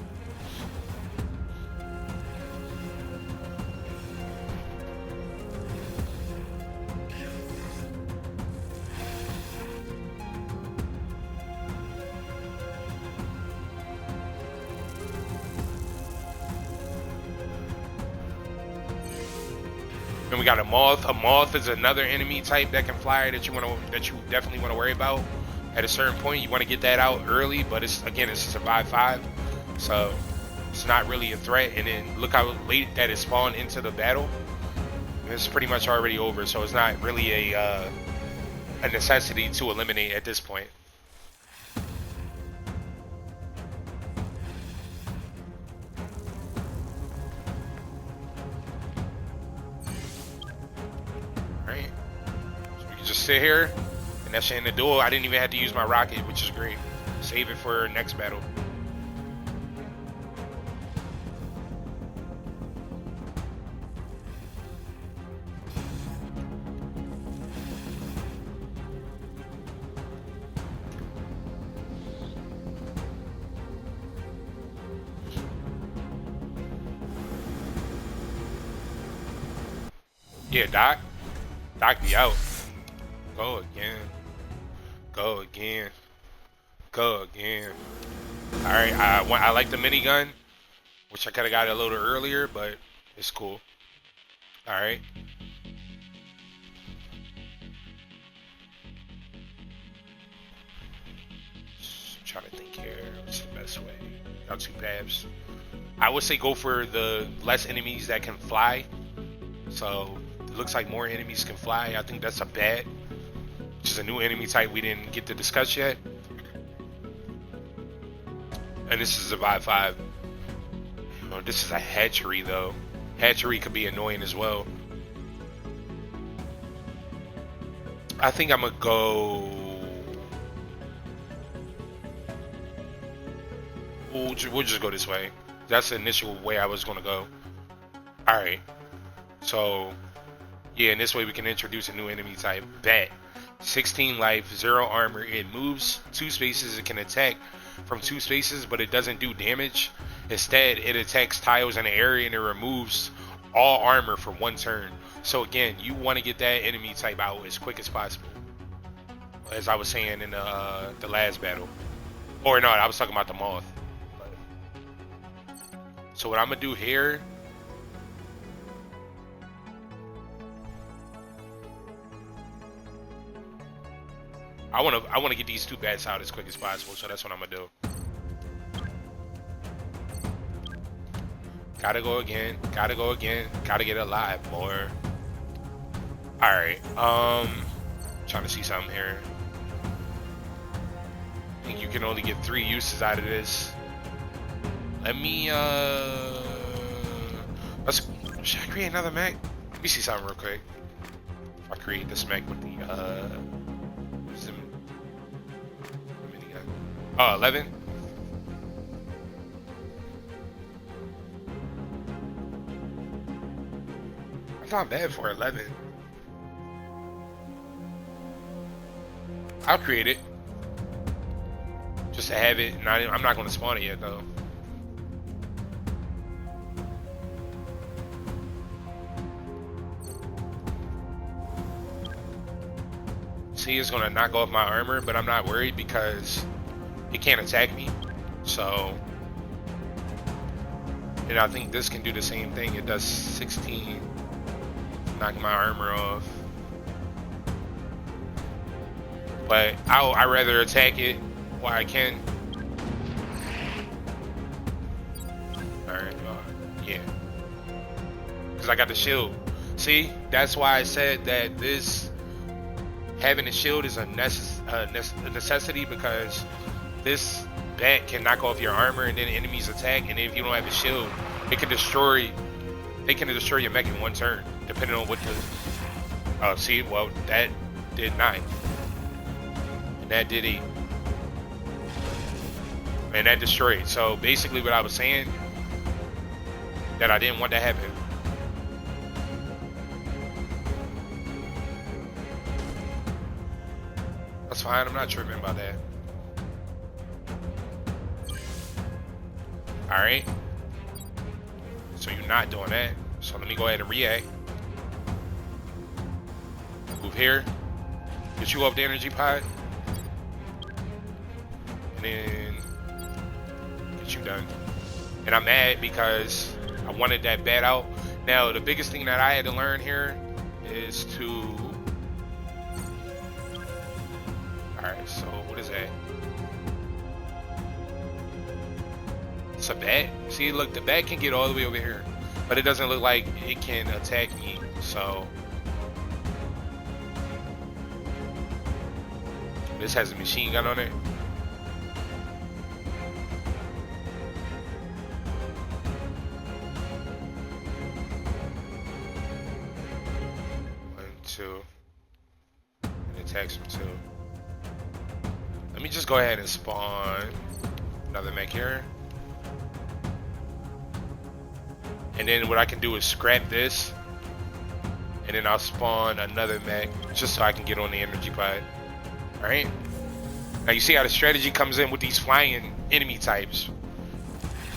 And we got a moth. A moth is another enemy type that can fly that you definitely want to worry about. At a certain point, you want to get that out early, but it's a survive 5, so it's not really a threat. And then look how late that it spawned into the battle. It's pretty much already over, so it's not really a necessity to eliminate at this point. Just sit here, and that's in the duel. I didn't even have to use my rocket, which is great. Save it for next battle. Yeah, Doc be out. Go again. Go again. Go again. Alright, I like the minigun, which I could have got a little earlier, but it's cool. Alright. I'm trying to think here. What's the best way? Got 2 paths. I would say go for the less enemies that can fly. So, it looks like more enemies can fly. I think that's a bat, which is a new enemy type we didn't get to discuss yet. And this is survive 5. Oh, this is a hatchery though. Hatchery could be annoying as well. I think I'm gonna go. We'll just go this way. That's the initial way I was gonna go. Alright. So, yeah, and this way we can introduce a new enemy type. Bat. 16 life, 0 armor. It moves 2 spaces. It can attack from 2 spaces, but it doesn't do damage. Instead, it attacks tiles in the area and it removes all armor for 1 turn. So again, you want to get that enemy type out as quick as possible. As I was saying in the last battle. Or no, I was talking about the moth. So what I'm gonna do here, I wanna get these 2 bats out as quick as possible, so that's what I'm gonna do. Gotta go again, gotta get alive more. Alright, trying to see something here. I think you can only get 3 uses out of this. Let me should I create another mech? Let me see something real quick. If I create this mech with the oh, 11. That's not bad for 11. I'll create it just to have it. I'm not going to spawn it yet though. See, it's gonna knock off my armor, but I'm not worried because it can't attack me. So, and I think this can do the same thing. It does 16, knock my armor off. But I'd rather attack it while I can. Alright, yeah. Because I got the shield. See, that's why I said that this having a shield is a necessity, because this bat can knock off your armor and then enemies attack, and if you don't have a shield, they can destroy your mech in one turn, depending on what the see, well, that did 9. And that did 8. And that destroyed. So basically what I was saying, that I didn't want to happen. That's fine, I'm not tripping about that. Alright. So you're not doing that. So let me go ahead and react. Move here. Get you up the energy pod. And then get you done. And I'm mad because I wanted that bat out. Now the biggest thing that I had to learn here is to... Alright, so what is that? It's a bat. See, look, the bat can get all the way over here, but it doesn't look like it can attack me. So this has a machine gun on it. One, two. And it attacks him too. Let me just go ahead and spawn another mech here. And then what I can do is scrap this, and then I'll spawn another mech just so I can get on the energy pod. Alright? Now you see how the strategy comes in with these flying enemy types.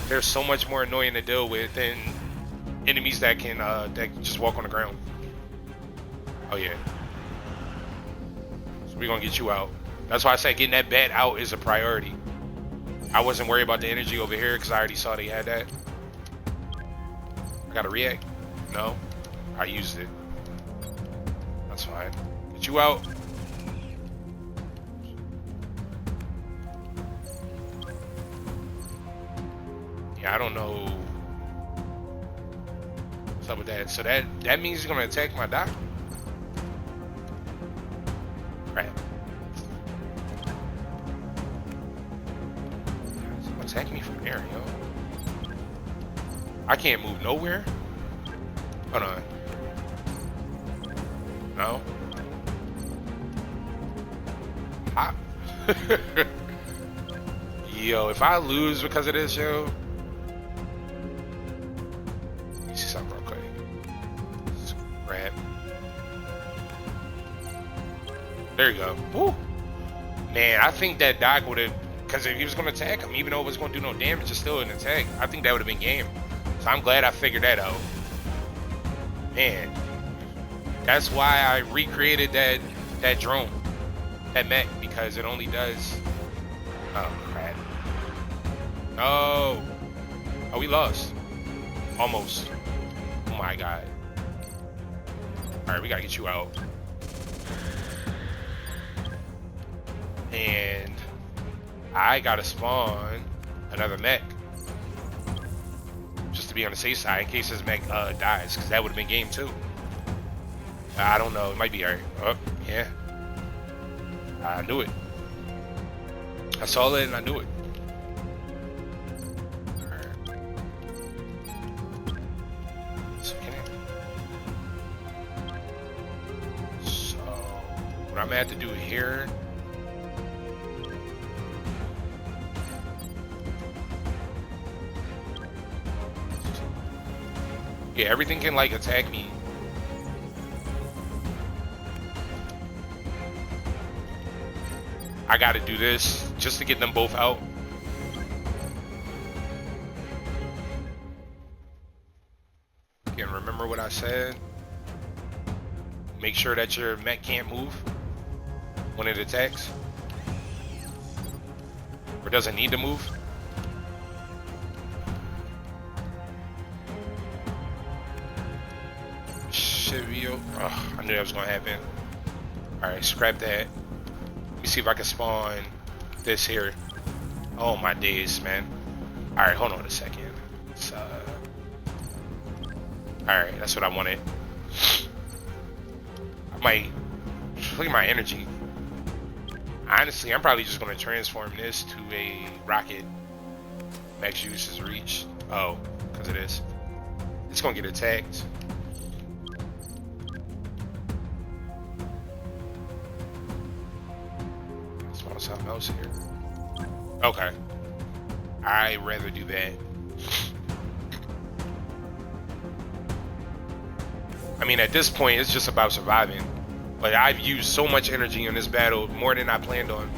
They're so much more annoying to deal with than enemies that can just walk on the ground. Oh yeah. So we're gonna get you out. That's why I said getting that bat out is a priority. I wasn't worried about the energy over here because I already saw they had that. I gotta react. No, I used it. That's fine. Get you out. Yeah, I don't know what's up with that. So that means he's gonna attack my dock. Right. Attack me from there, yo. I can't move nowhere. Hold on. No. Yo, if I lose because of this, yo. Let me see something real quick. Grab. There you go. Woo. Man, I think that Doc would have, because if he was going to attack him, even though it was going to do no damage, it's still an attack. I think that would have been game. So I'm glad I figured that out. Man, that's why I recreated that drone, that mech, because it only does. Oh crap! No! Oh, we lost. Almost. Oh my god! All right, we gotta get you out. And I gotta spawn another mech. Just to be on the safe side in case this mech dies, because that would have been game too. I don't know, it might be alright. Oh, yeah. I knew it. I saw it and I knew it. Alright. So, what I'm gonna have to do here. Yeah, everything can like attack me. I gotta do this just to get them both out. Again, remember what I said. Make sure that your mech can't move. when it attacks? Or doesn't need to move? Should be. Oh, I knew that was gonna happen. Alright, scrap that. Let me see if I can spawn this here. Oh my days, man. Alright, hold on a second. Alright, that's what I wanted. I might look at my energy. Honestly, I'm probably just gonna transform this to a rocket. Max use is reached. Oh, because of this. It's gonna get attacked. Spawn something else here. Okay. I'd rather do that. I mean, at this point, it's just about surviving. But I've used so much energy in this battle, more than I planned on.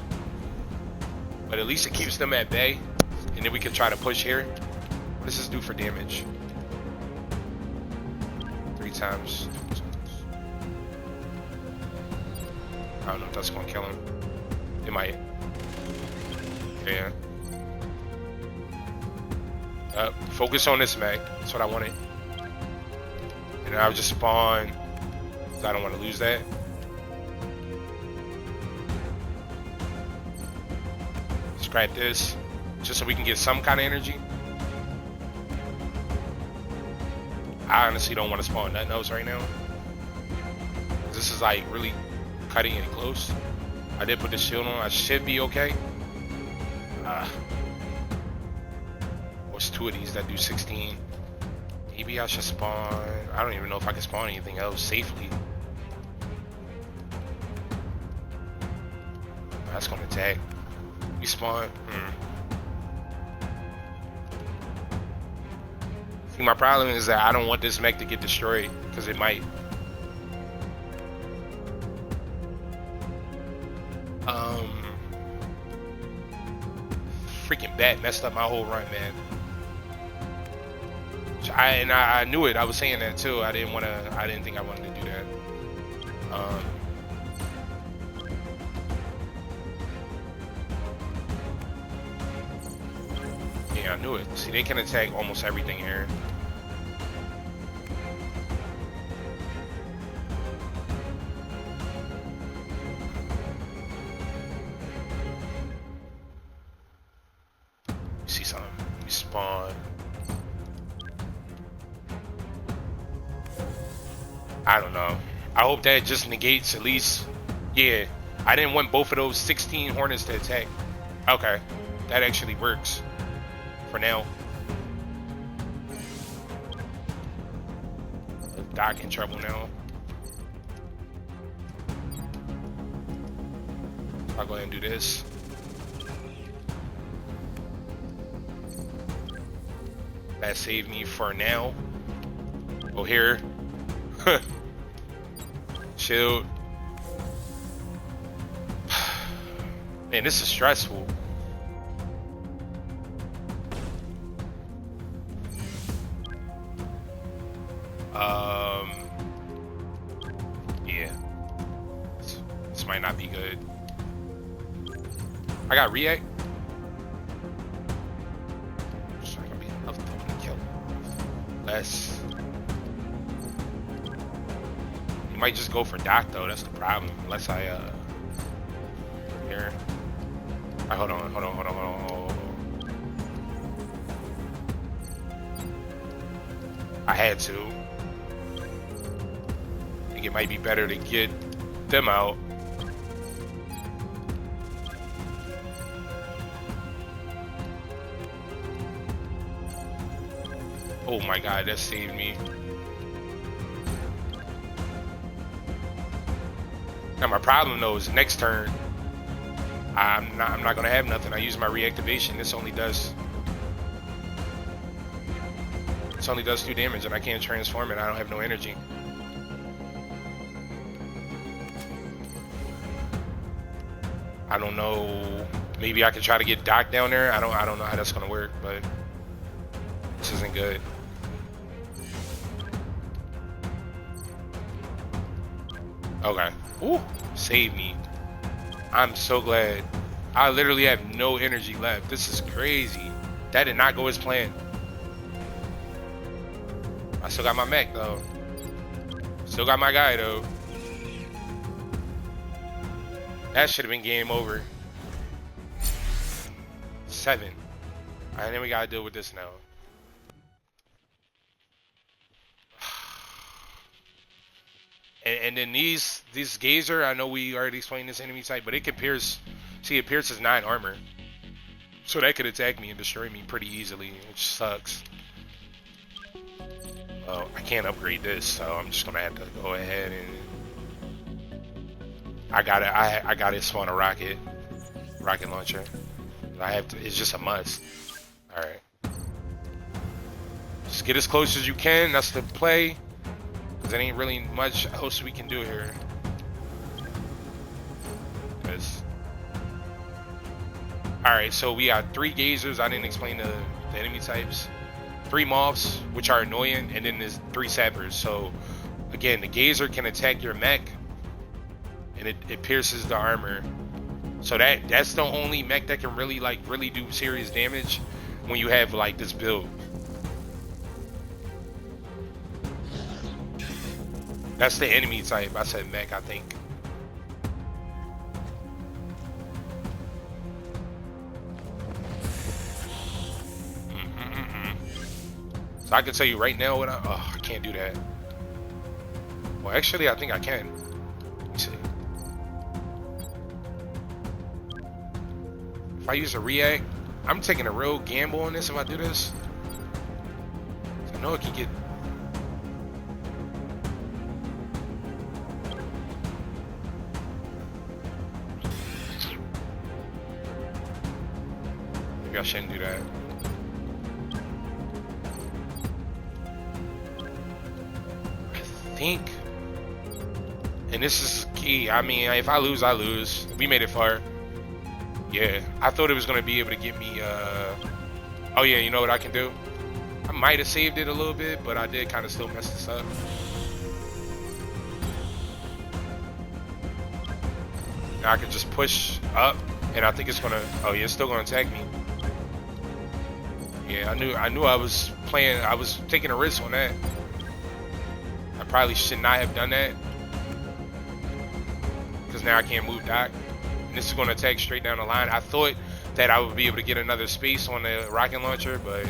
But at least it keeps them at bay. And then we can try to push here. What does this do for damage? 3 times. I don't know if that's gonna kill him. It might. Yeah. Focus on this, Mech. That's what I wanted. And I'll just spawn. I don't want to lose that. Scrap this. Just so we can get some kind of energy. I honestly don't want to spawn nothing else right now. This is like really cutting it close. I did put the shield on. I should be okay. What's 2 of these that do 16? Maybe I should spawn. I don't even know if I can spawn anything else safely. That's gonna attack. We spawn. See, my problem is that I don't want this mech to get destroyed because it might. Freaking bat messed up my whole run, man. I knew it. I was saying that too. I didn't think I wanted to do that. Yeah, I knew it. See, they can attack almost everything here. See something. We spawn. I don't know. I hope that just negates at least. Yeah, I didn't want both of those 16 Hornets to attack. Okay, that actually works for now. Doc in trouble now. I'll go ahead and do this. That saved me for now. Go here. Shield. Man, this is stressful. Yeah. This might not be good. I got react. It's not gonna be enough to kill. Less. You might just go for Doc though. That's the problem. Unless I here. Right, hold on. I had to. I think it might be better to get them out. Oh my god, that saved me. Now my problem though is next turn I'm not gonna have nothing. I use my reactivation. This only does 2 damage and I can't transform it. I don't have no energy. I don't know. Maybe I could try to get Doc down there. I don't know how that's gonna work, but this isn't good. Okay. Ooh, save me. I'm so glad. I literally have no energy left. This is crazy. That did not go as planned. I still got my mech though. Still got my guy though. That should have been game over. 7. Alright, then we gotta deal with this now. And then these Gazer, I know we already explained this enemy type, but it can pierce. See, it pierces 9 armor. So that could attack me and destroy me pretty easily, which sucks. Oh, I can't upgrade this, so I'm just gonna have to go ahead and I gotta spawn a rocket launcher. I have to. It's just a must. All right, just get as close as you can. That's the play. Cause there ain't really much else we can do here. All right, so we got 3 Gazers. I didn't explain the enemy types. 3 Moths, which are annoying, and then there's 3 Sappers. So again, the Gazer can attack your mech, and it pierces the armor. So that's the only mech that can really do serious damage when you have like this build. That's the enemy type. I said mech, I think. So I can tell you right now what I can't do that. Well, actually, I think I can. Let me see. If I use a react, I'm taking a real gamble on this if I do this. I know it can get... Maybe I shouldn't do that. I think, and this is key. I mean, if I lose, I lose. We made it far. Yeah, I thought it was gonna be able to get me. Oh yeah, you know what I can do? I might have saved it a little bit, but I did kind of still mess this up. Now I can just push up, and I think it's gonna. Oh yeah, it's still gonna attack me. Yeah, I knew I was playing. I was taking a risk on that. I probably should not have done that, because now I can't move Doc. And this is going to attack straight down the line. I thought that I would be able to get another space on the rocket launcher, but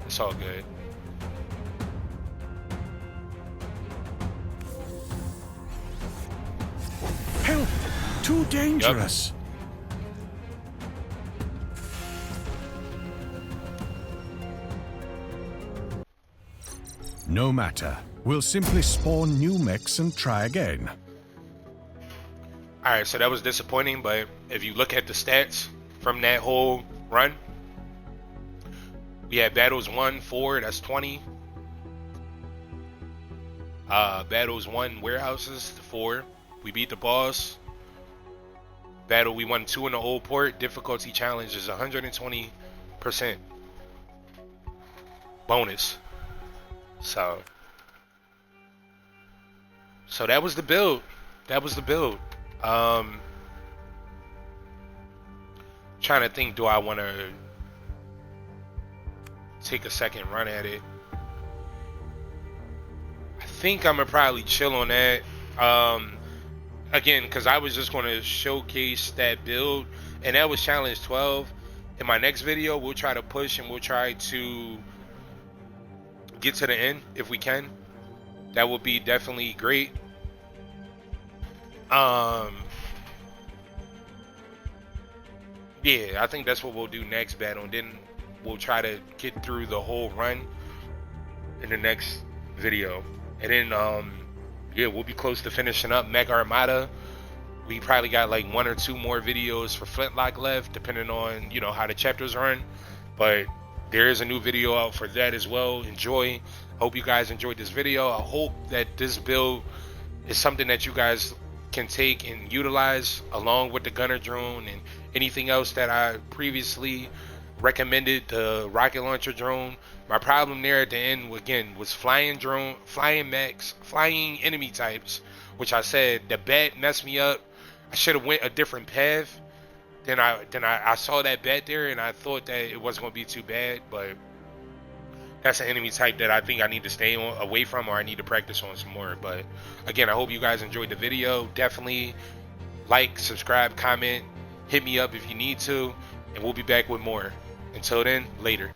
it's all good. Help! Too dangerous. Yep. No matter. We'll simply spawn new mechs and try again. Alright, so that was disappointing, but if you look at the stats from that whole run, we had battles 1, 4, that's 20. Battles 1, warehouses, 4. We beat the boss. Battle, we won 2 in the old port. Difficulty challenge is 120% bonus. So that was the build. Trying to think, do I want to take a second run at it? I think I'm gonna probably chill on that. Again, because I was just going to showcase that build, and that was challenge 12. In my next video, we'll try to push and we'll try to get to the end if we can. That would be definitely great. Yeah, I think that's what we'll do next battle, and then we'll try to get through the whole run in the next video. And then yeah, we'll be close to finishing up Mech Armada. We probably got like 1 or 2 more videos for Flintlock left, depending on, you know, how the chapters run. But there is a new video out for that as well. Enjoy. Hope you guys enjoyed this video. I hope that this build is something that you guys can take and utilize along with the gunner drone and anything else that I previously recommended. The rocket launcher drone. My problem there at the end again was flying mechs, flying enemy types which I said the bat messed me up. I should have went a different path. Then I saw that bat there, and I thought that it wasn't going to be too bad, but that's an enemy type that I think I need to stay away from, or I need to practice on some more. But again, I hope you guys enjoyed the video. Definitely like, subscribe, comment, hit me up if you need to, and we'll be back with more. Until then, later.